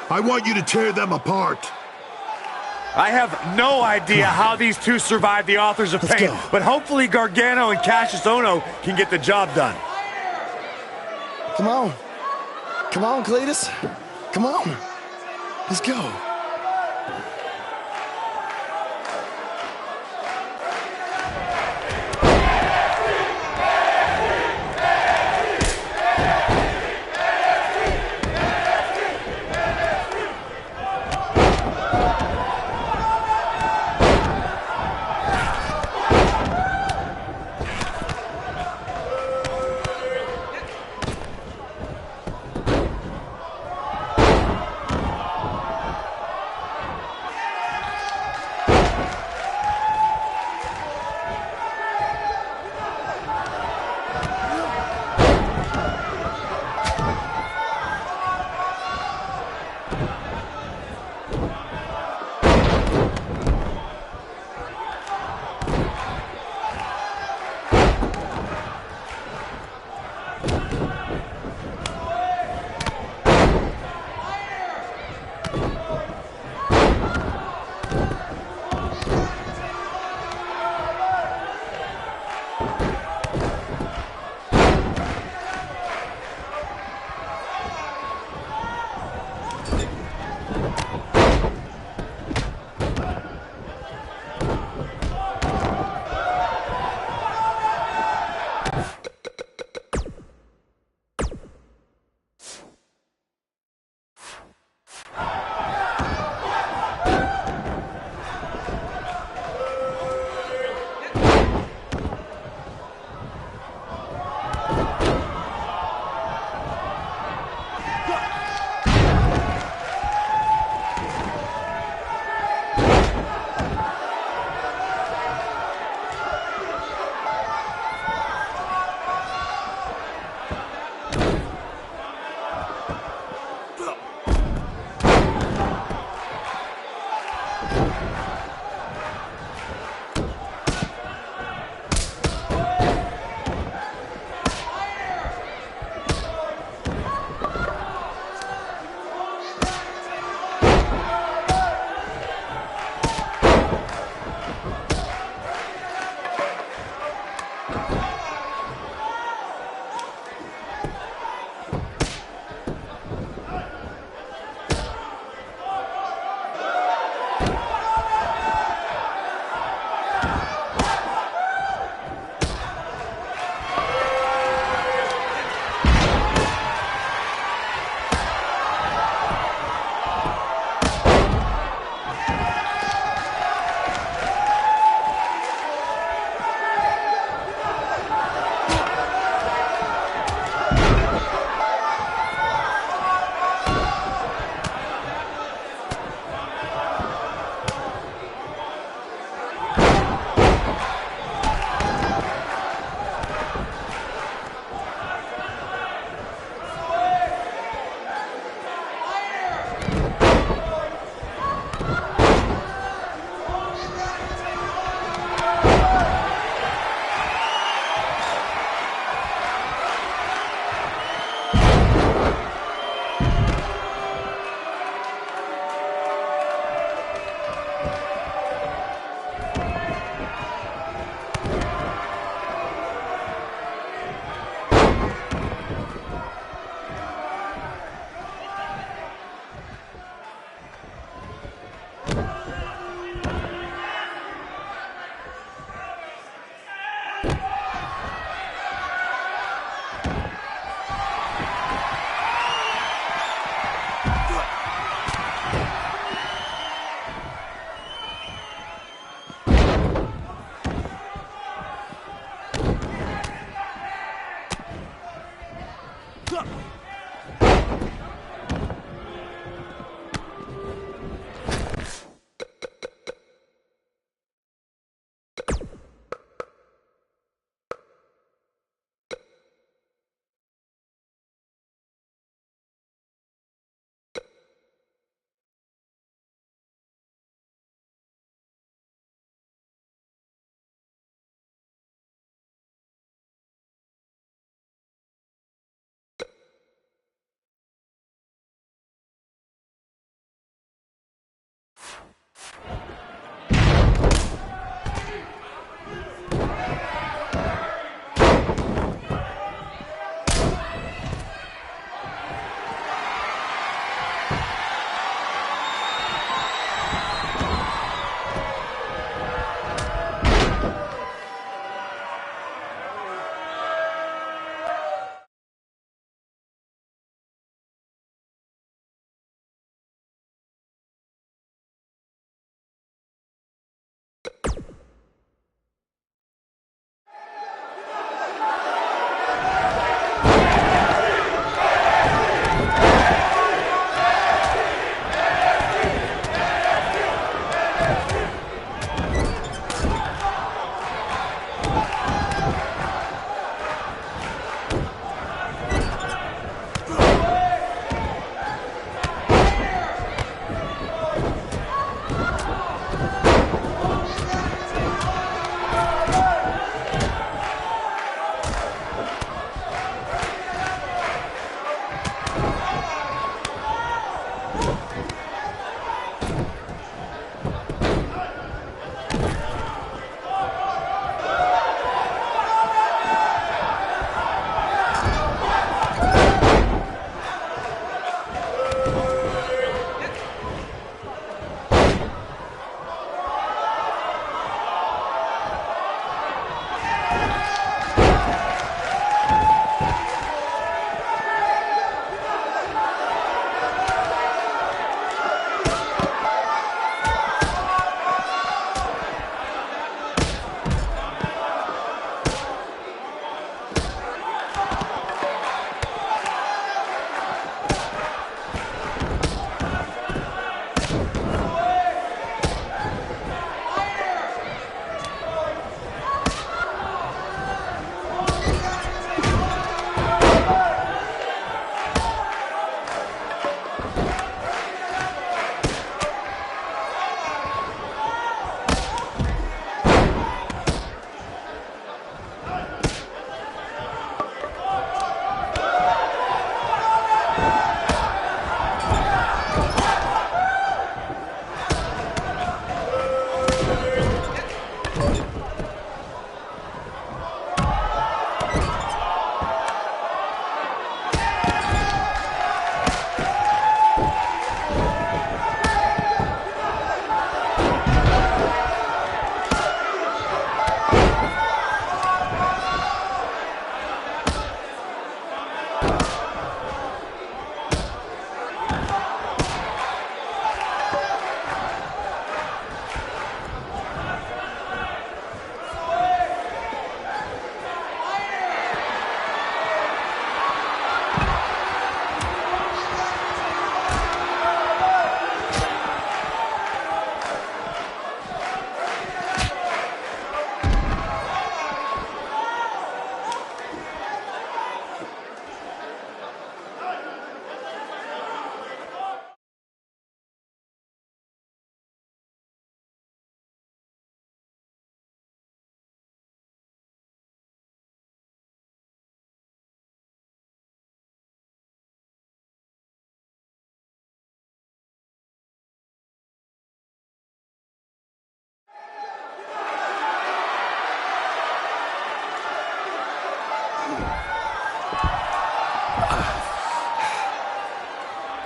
I want you to tear them apart. I have no idea how these two survived the Authors of Pain, but hopefully Gargano and Cassius Ohno can get the job done. Come on. Come on, Cletus. Come on. Let's go.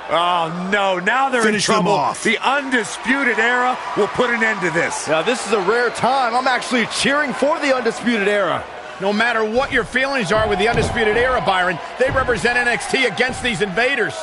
Oh, no. Now they're Finish in trouble. them off. The Undisputed Era will put an end to this. Yeah, this is a rare time. I'm actually cheering for the Undisputed Era. No matter what your feelings are with the Undisputed Era, Byron, they represent NXT against these invaders.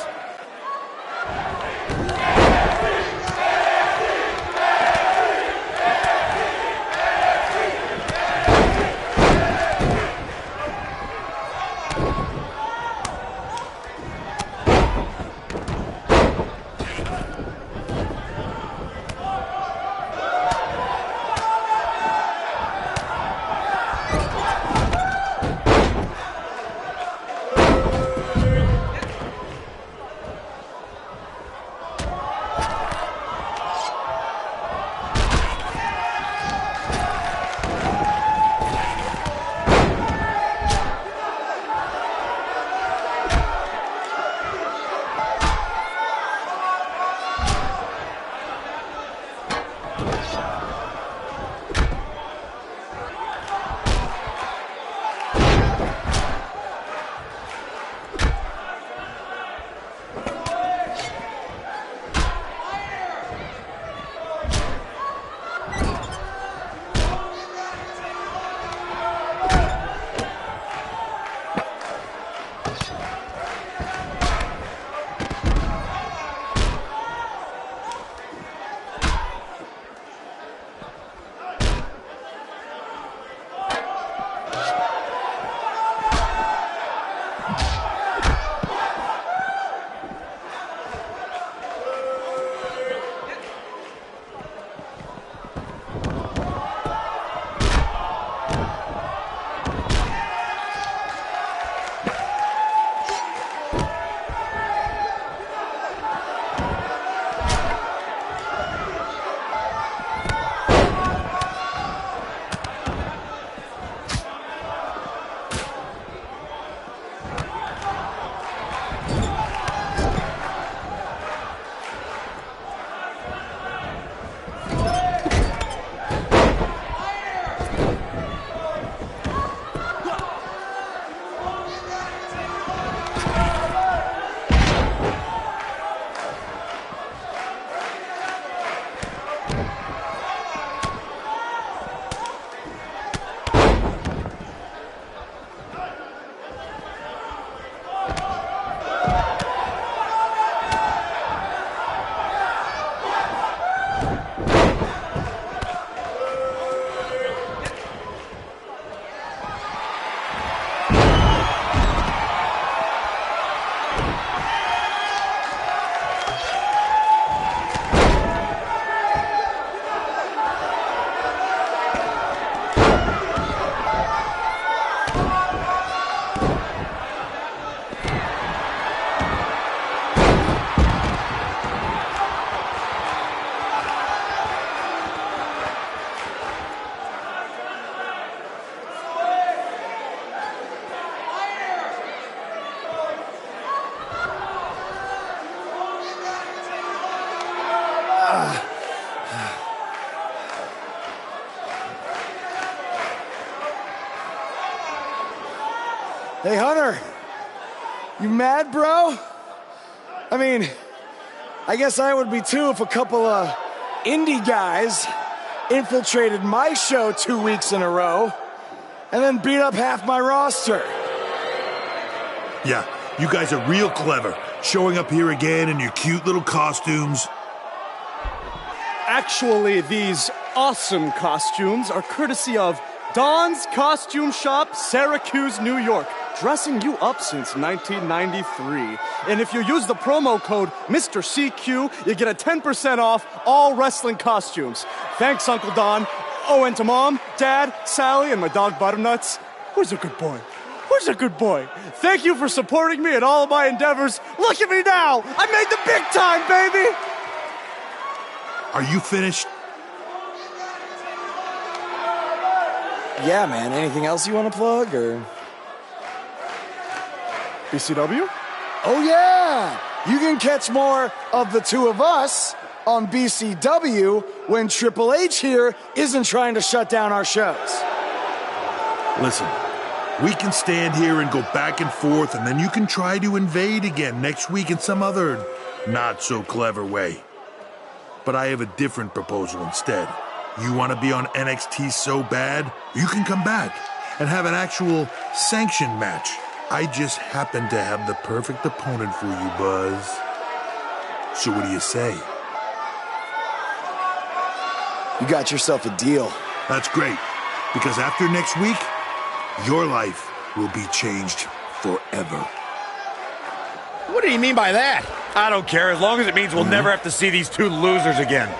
Hey, Hunter. You mad, bro? I mean, I guess I would be too if a couple of indie guys infiltrated my show 2 weeks in a row and then beat up half my roster. Yeah, you guys are real clever, showing up here again in your cute little costumes. Actually, these awesome costumes are courtesy of Don's Costume Shop, Syracuse, New York. Dressing you up since 1993. And if you use the promo code Mr. CQ, you get a 10% off all wrestling costumes. Thanks, Uncle Don. Oh, and to Mom, Dad, Sally, and my dog Butternuts. Who's a good boy? Who's a good boy? Thank you for supporting me in all of my endeavors. Look at me now! I made the big time, baby! Are you finished? Yeah, man. Anything else you want to plug, or...? BCW? Oh, yeah! You can catch more of the two of us on BCW when Triple H here isn't trying to shut down our shows. Listen, we can stand here and go back and forth, and then you can try to invade again next week in some other not-so-clever way. But I have a different proposal instead. You want to be on NXT so bad, you can come back and have an actual sanctioned match. I just happen to have the perfect opponent for you, Buzz. So what do you say? You got yourself a deal. That's great, because after next week, your life will be changed forever. What do you mean by that? I don't care, as long as it means we'll never have to see these two losers again.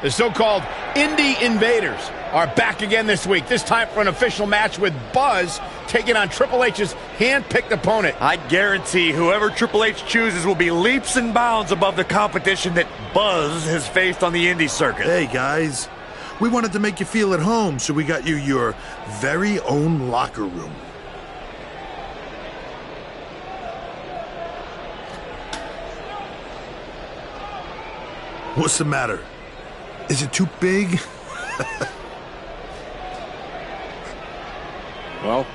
The so-called Indie Invaders are back again this week, this time for an official match with Buzz taking on Triple H's hand-picked opponent. I guarantee whoever Triple H chooses will be leaps and bounds above the competition that Buzz has faced on the indie circuit. Hey, guys. We wanted to make you feel at home, so we got you your very own locker room. What's the matter? Is it too big? Well,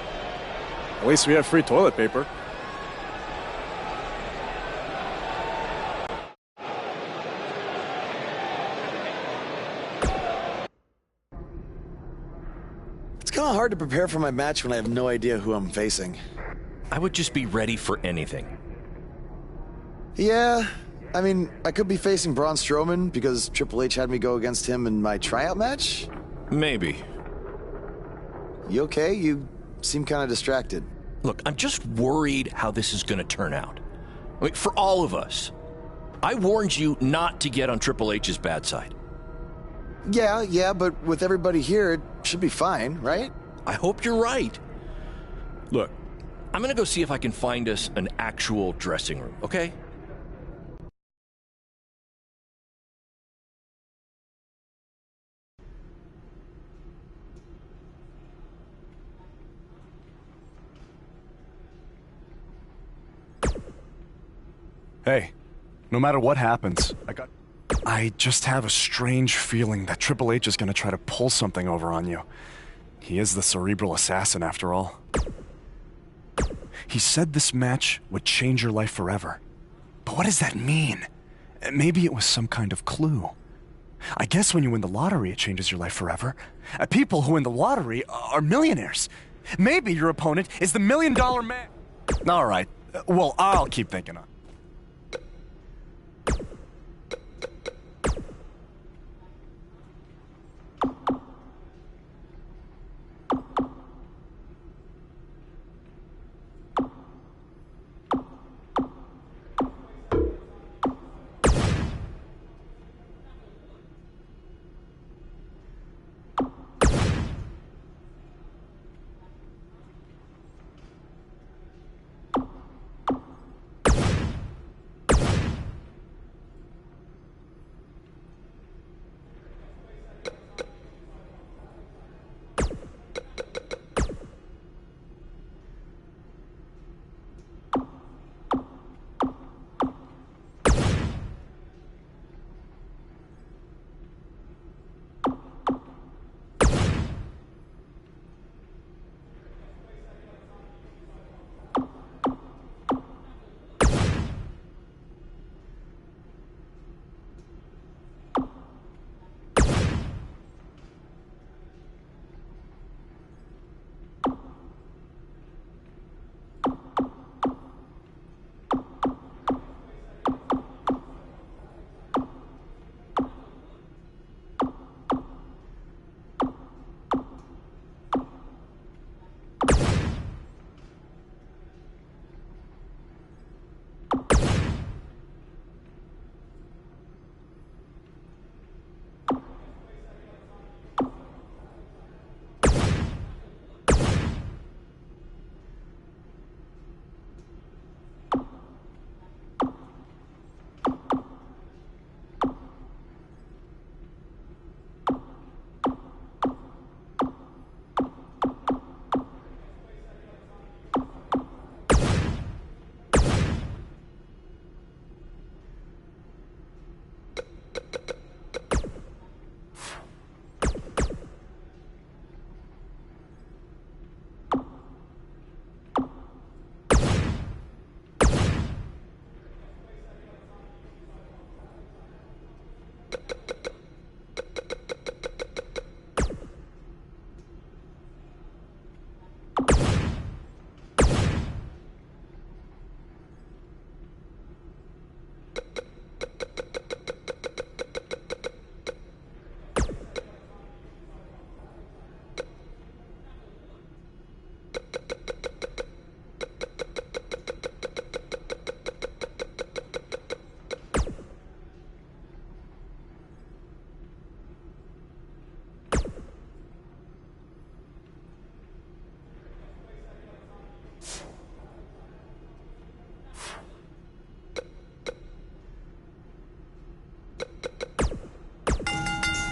at least we have free toilet paper. It's kind of hard to prepare for my match when I have no idea who I'm facing. I would just be ready for anything. Yeah, I mean, I could be facing Braun Strowman because Triple H had me go against him in my tryout match? Maybe. You okay? You seem kind of distracted. Look, I'm just worried how this is going to turn out. I mean, for all of us. I warned you not to get on Triple H's bad side. Yeah, but with everybody here, it should be fine, right? I hope you're right. Look, I'm going to go see if I can find us an actual dressing room, okay? Hey, No matter what happens, I just have a strange feeling that Triple H is going to try to pull something over on you. He is the cerebral assassin, after all. He said this match would change your life forever. But what does that mean? Maybe it was some kind of clue. I guess when you win the lottery, it changes your life forever. People who win the lottery are millionaires. Maybe your opponent is the $1 million man. All right. Well, I'll keep thinking on it.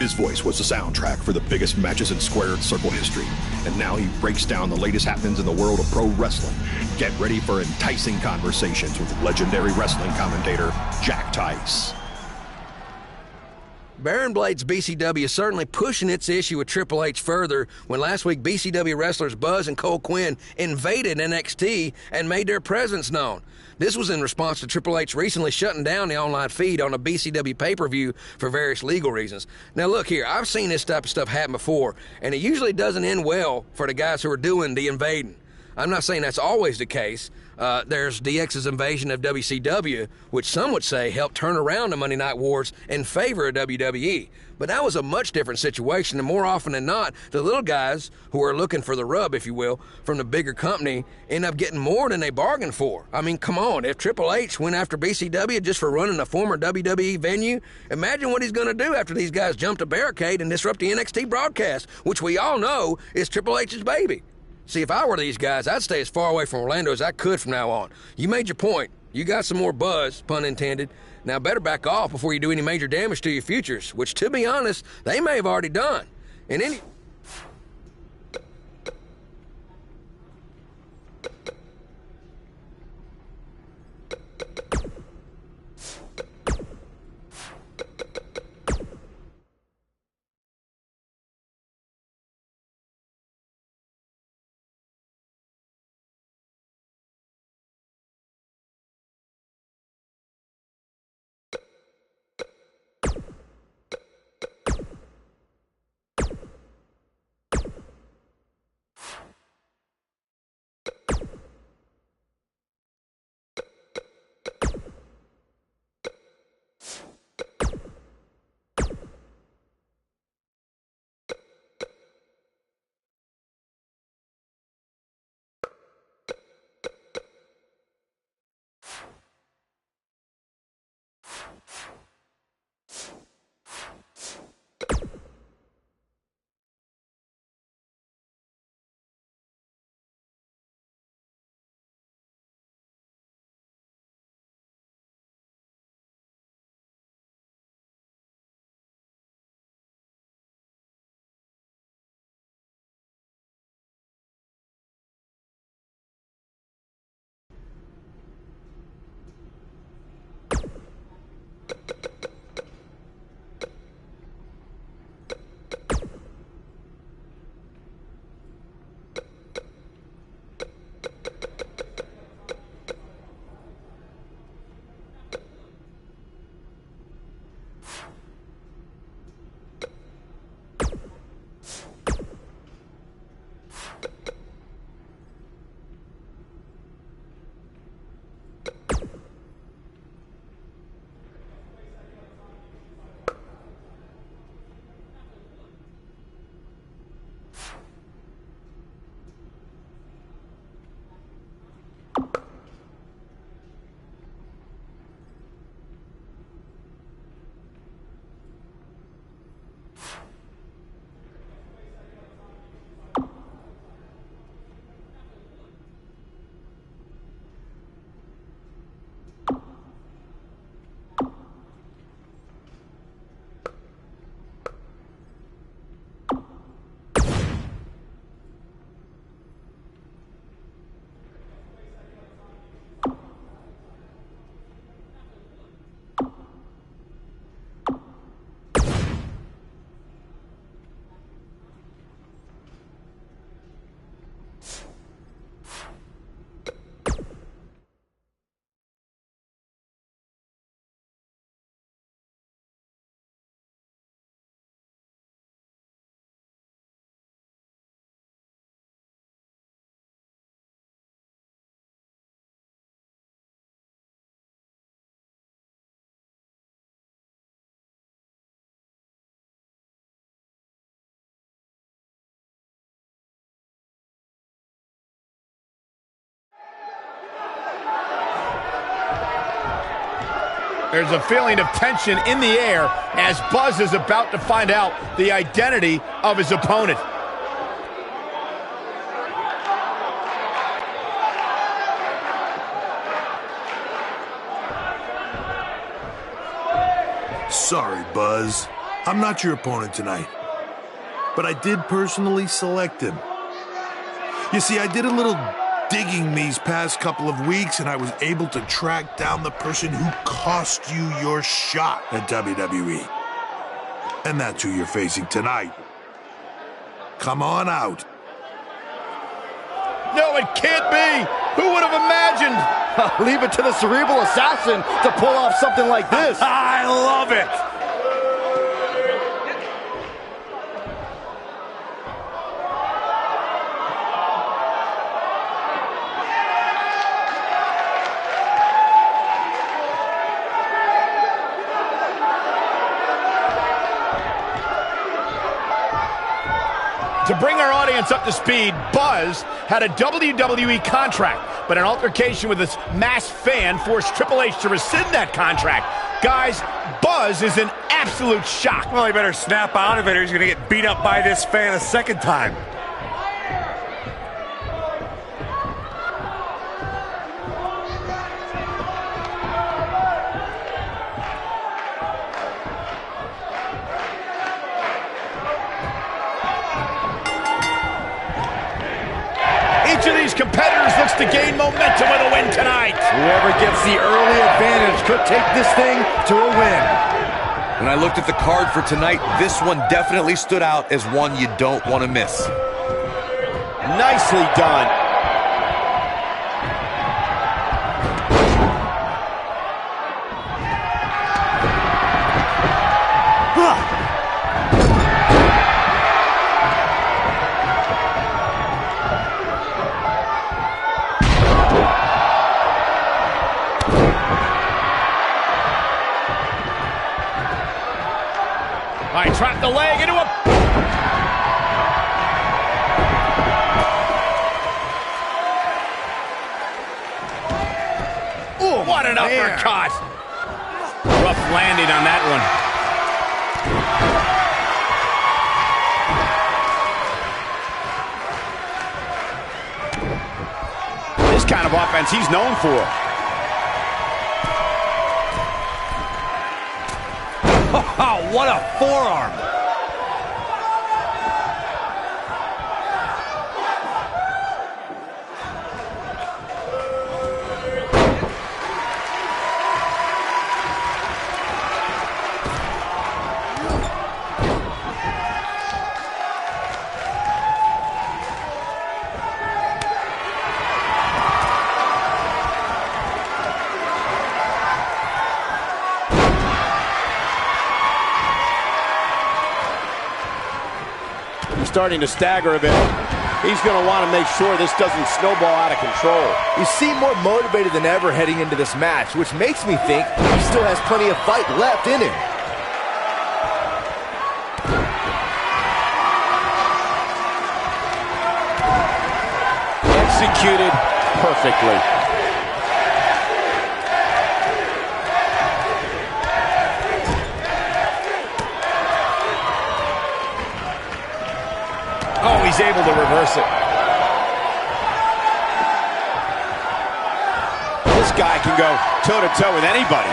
His voice was the soundtrack for the biggest matches in squared circle history. And now he breaks down the latest happenings in the world of pro wrestling. Get ready for enticing conversations with legendary wrestling commentator Jack Tice. Baron Blade's BCW is certainly pushing its issue with Triple H further when last week BCW wrestlers Buzz and Cole Quinn invaded NXT and made their presence known. This was in response to Triple H recently shutting down the online feed on a BCW pay-per-view for various legal reasons. Now look here, I've seen this type of stuff happen before, and it usually doesn't end well for the guys who are doing the invading. I'm not saying that's always the case. There's DX's invasion of WCW, which some would say helped turn around the Monday Night Wars in favor of WWE. But that was a much different situation, and more often than not, the little guys who are looking for the rub, if you will, from the bigger company end up getting more than they bargained for. I mean, come on, if Triple H went after BCW just for running a former WWE venue, imagine what he's going to do after these guys jump a barricade and disrupt the NXT broadcast, which we all know is Triple H's baby. See, if I were these guys, I'd stay as far away from Orlando as I could from now on. You made your point. You got some more buzz, pun intended. Now better back off before you do any major damage to your futures, which, to be honest, they may have already done. And any... There's a feeling of tension in the air as Buzz is about to find out the identity of his opponent. Sorry, Buzz. I'm not your opponent tonight. But I did personally select him. You see, I did a little digging these past couple of weeks, and I was able to track down the person who cost you your shot at WWE. And that's who you're facing tonight. Come on out. No, it can't be. Who would have imagined? Leave it to the cerebral assassin to pull off something like this. I love it. To bring our audience up to speed, Buzz had a WWE contract, but an altercation with this masked fan forced Triple H to rescind that contract. Guys, Buzz is in absolute shock. Well, he better snap out of it or he's going to get beat up by this fan a second time. Each of these competitors looks to gain momentum with a win tonight. Whoever gets the early advantage could take this thing to a win. When I looked at the card for tonight, this one definitely stood out as one you don't want to miss. Nicely done. I trapped the leg into a... Ooh, what an uppercut! Rough landing on that one. This kind of offense he's known for. Oh, what a forearm! Starting to stagger a bit. He's going to want to make sure this doesn't snowball out of control. You seem more motivated than ever heading into this match, which makes me think he still has plenty of fight left in him. Executed perfectly. Oh, he's able to reverse it. This guy can go toe-to-toe with anybody.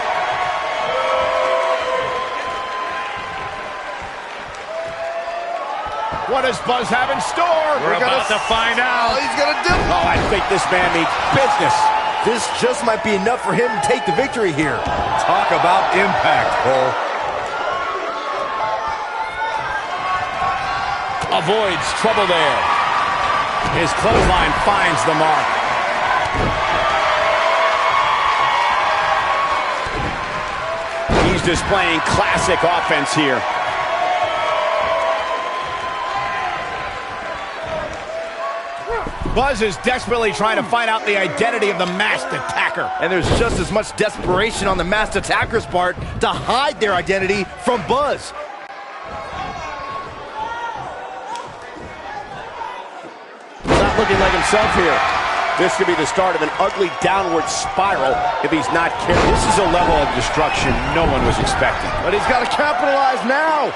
What does Buzz have in store? We're about to find out. He's gonna do. Oh, I think this man means business. This just might be enough for him to take the victory here. Talk about impact, Cole. Avoids trouble there. His clothesline finds the mark. He's displaying classic offense here. Buzz is desperately trying to find out the identity of the masked attacker. And there's just as much desperation on the masked attacker's part to hide their identity from Buzz. Not looking like himself here. This could be the start of an ugly downward spiral if he's not careful. This is a level of destruction no one was expecting. But he's got to capitalize now.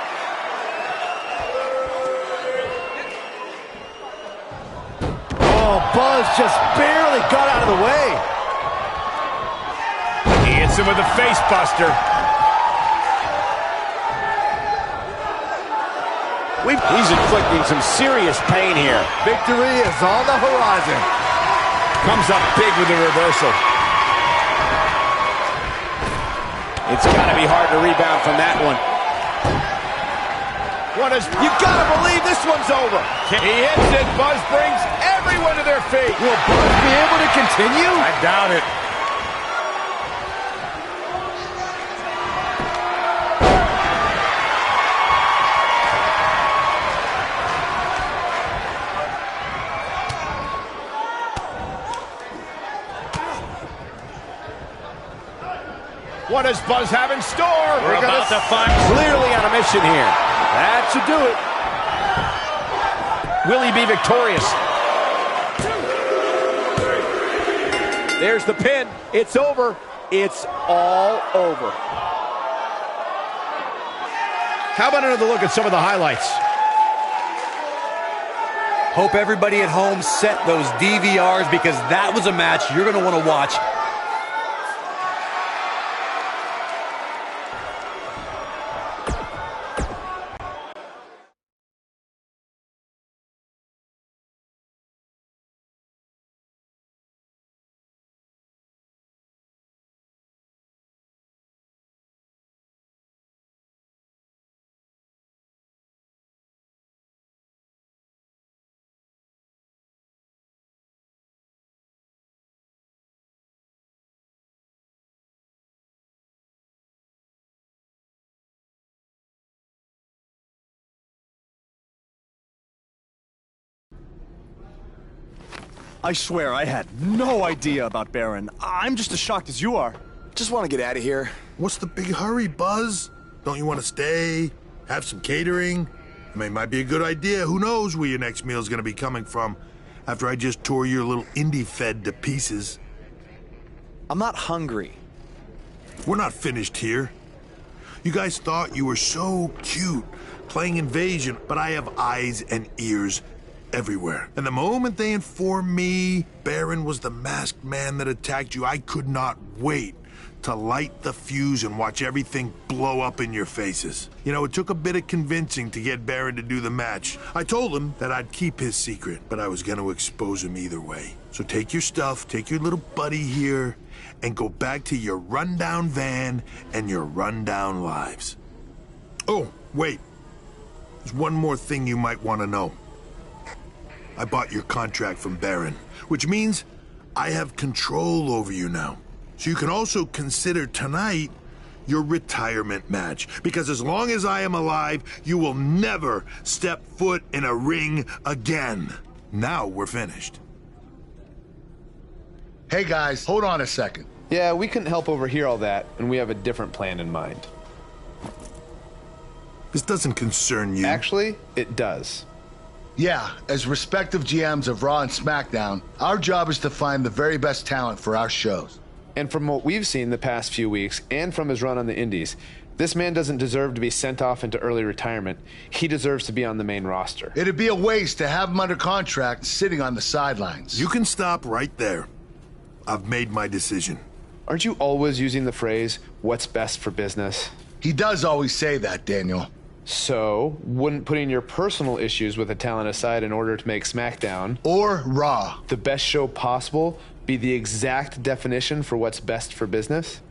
Oh, Buzz just barely got out of the way. He hits him with a face buster. He's inflicting some serious pain here. Victory is on the horizon. Comes up big with the reversal. It's got to be hard to rebound from that one. You gotta believe this one's over. He hits it. Buzz brings everyone to their feet. Will Buzz be able to continue? I doubt it. What does Buzz have in store? We're about to find clearly on a mission here. That should do it. Will he be victorious? There's the pin. It's over. It's all over. How about another look at some of the highlights? Hope everybody at home set those DVRs because that was a match you're going to want to watch. I swear I had no idea about Baron. I'm just as shocked as you are. Just want to get out of here. What's the big hurry, Buzz? Don't you want to stay? Have some catering? I mean, it might be a good idea. Who knows where your next meal's gonna be coming from after I just tore your little indie fed to pieces. I'm not hungry. We're not finished here. You guys thought you were so cute playing invasion, but I have eyes and ears everywhere. And the moment they informed me Baron was the masked man that attacked you, I could not wait to light the fuse and watch everything blow up in your faces. You know, it took a bit of convincing to get Baron to do the match. I told him that I'd keep his secret, but I was going to expose him either way. So take your stuff, take your little buddy here, and go back to your rundown van and your rundown lives. Oh, wait. There's one more thing you might want to know. I bought your contract from Baron, which means I have control over you now. So you can also consider tonight your retirement match, because as long as I am alive, you will never step foot in a ring again. Now we're finished. Hey guys, hold on a second. Yeah, we couldn't help overhear all that, and we have a different plan in mind. This doesn't concern you. Actually, it does. Yeah, as respective GMs of Raw and SmackDown, our job is to find the very best talent for our shows. And from what we've seen the past few weeks, and from his run on the Indies, this man doesn't deserve to be sent off into early retirement. He deserves to be on the main roster. It'd be a waste to have him under contract sitting on the sidelines. You can stop right there. I've made my decision. Aren't you always using the phrase, what's best for business? He does always say that, Daniel. So, wouldn't putting your personal issues with the talent aside in order to make SmackDown or Raw the best show possible be the exact definition for what's best for business?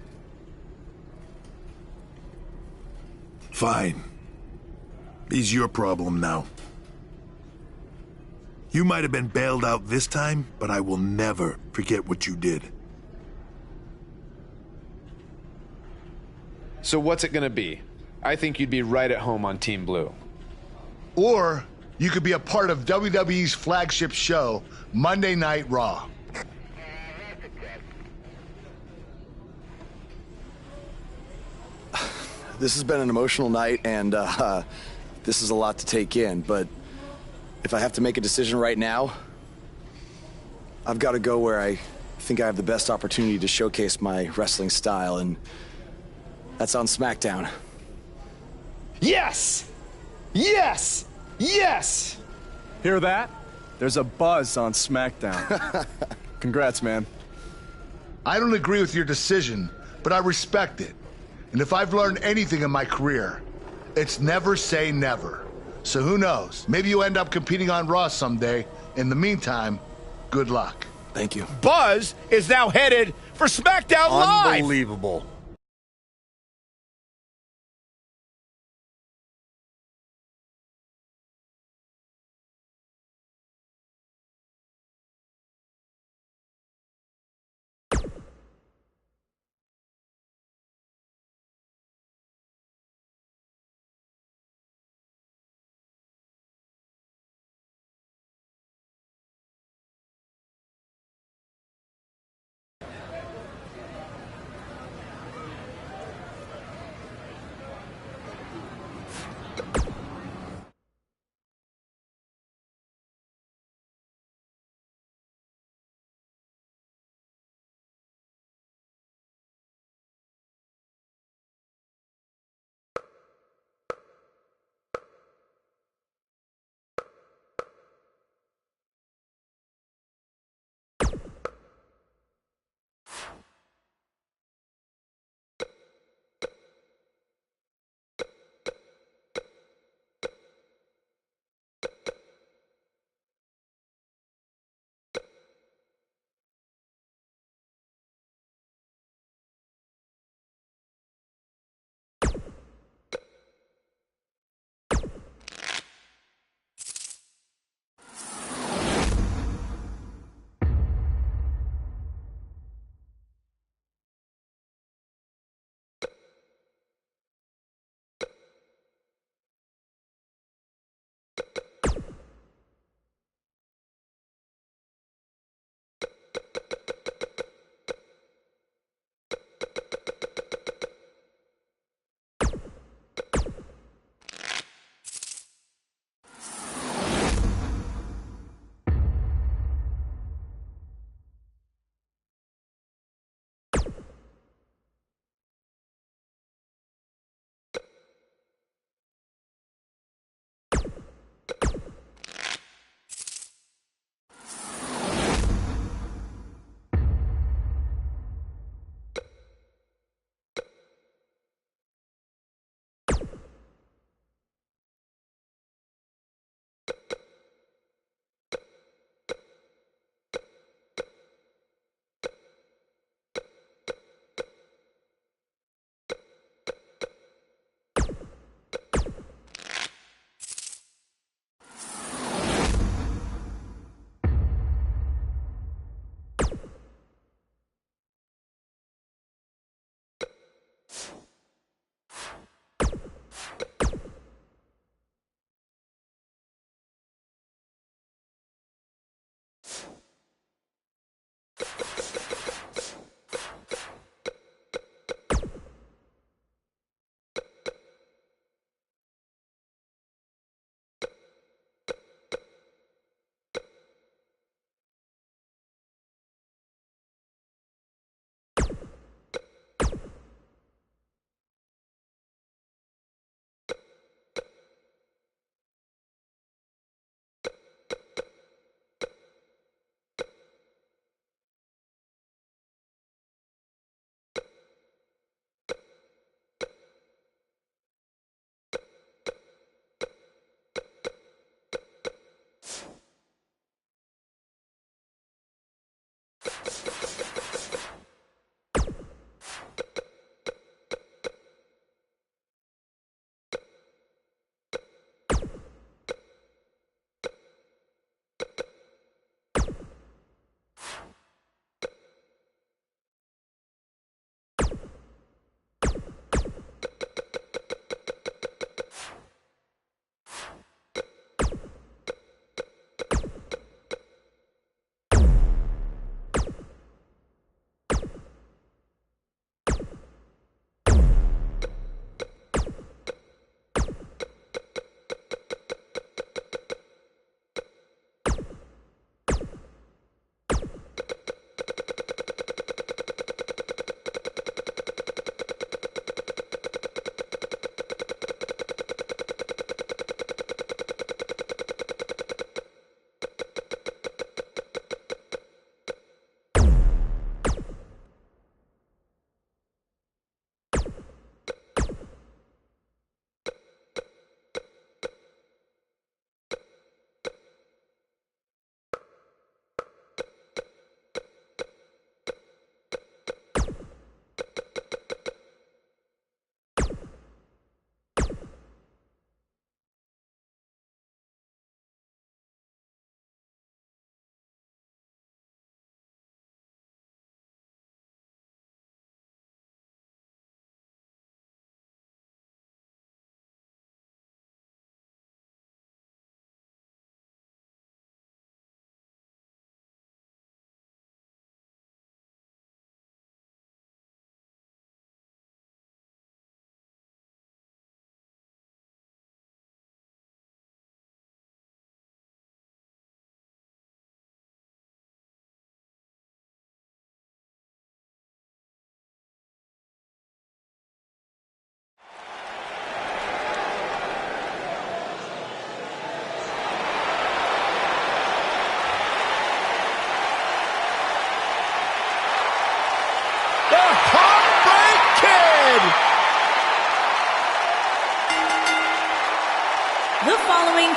Fine. It's your problem now. You might have been bailed out this time, but I will never forget what you did. So what's it gonna be? I think you'd be right at home on Team Blue. Or you could be a part of WWE's flagship show, Monday Night Raw. This has been an emotional night, and this is a lot to take in, but if I have to make a decision right now, I've got to go where I think I have the best opportunity to showcase my wrestling style, and that's on SmackDown. Yes! Yes! Yes! Hear that? There's a buzz on SmackDown. Congrats, man. I don't agree with your decision, but I respect it. And if I've learned anything in my career, it's never say never. So who knows? Maybe you'll end up competing on Raw someday. In the meantime, good luck. Thank you. Buzz is now headed for SmackDown Live. Unbelievable.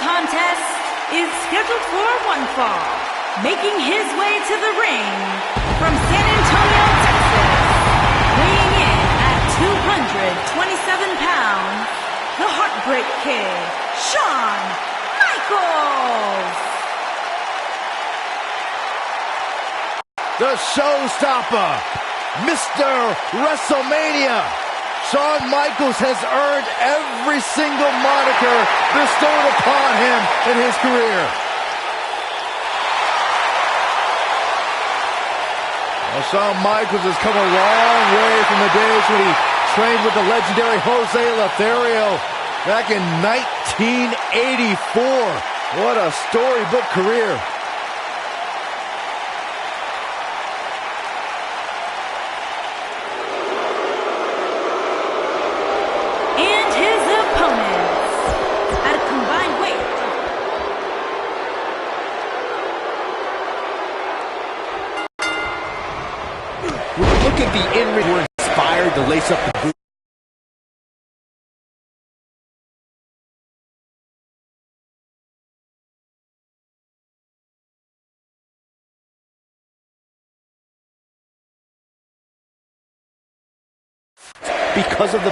contest is scheduled for one fall. Making his way to the ring from San Antonio, Texas, weighing in at 227 pounds, the Heartbreak Kid, Shawn Michaels. The showstopper, Mr. WrestleMania. Shawn Michaels has earned every single moniker bestowed upon him in his career. Well, Shawn Michaels has come a long way from the days when he trained with the legendary Jose Lothario back in 1984. What a storybook career. And his opponents, at a combined weight When you look at the in-ring, we're inspired to lace up the boot. Because of the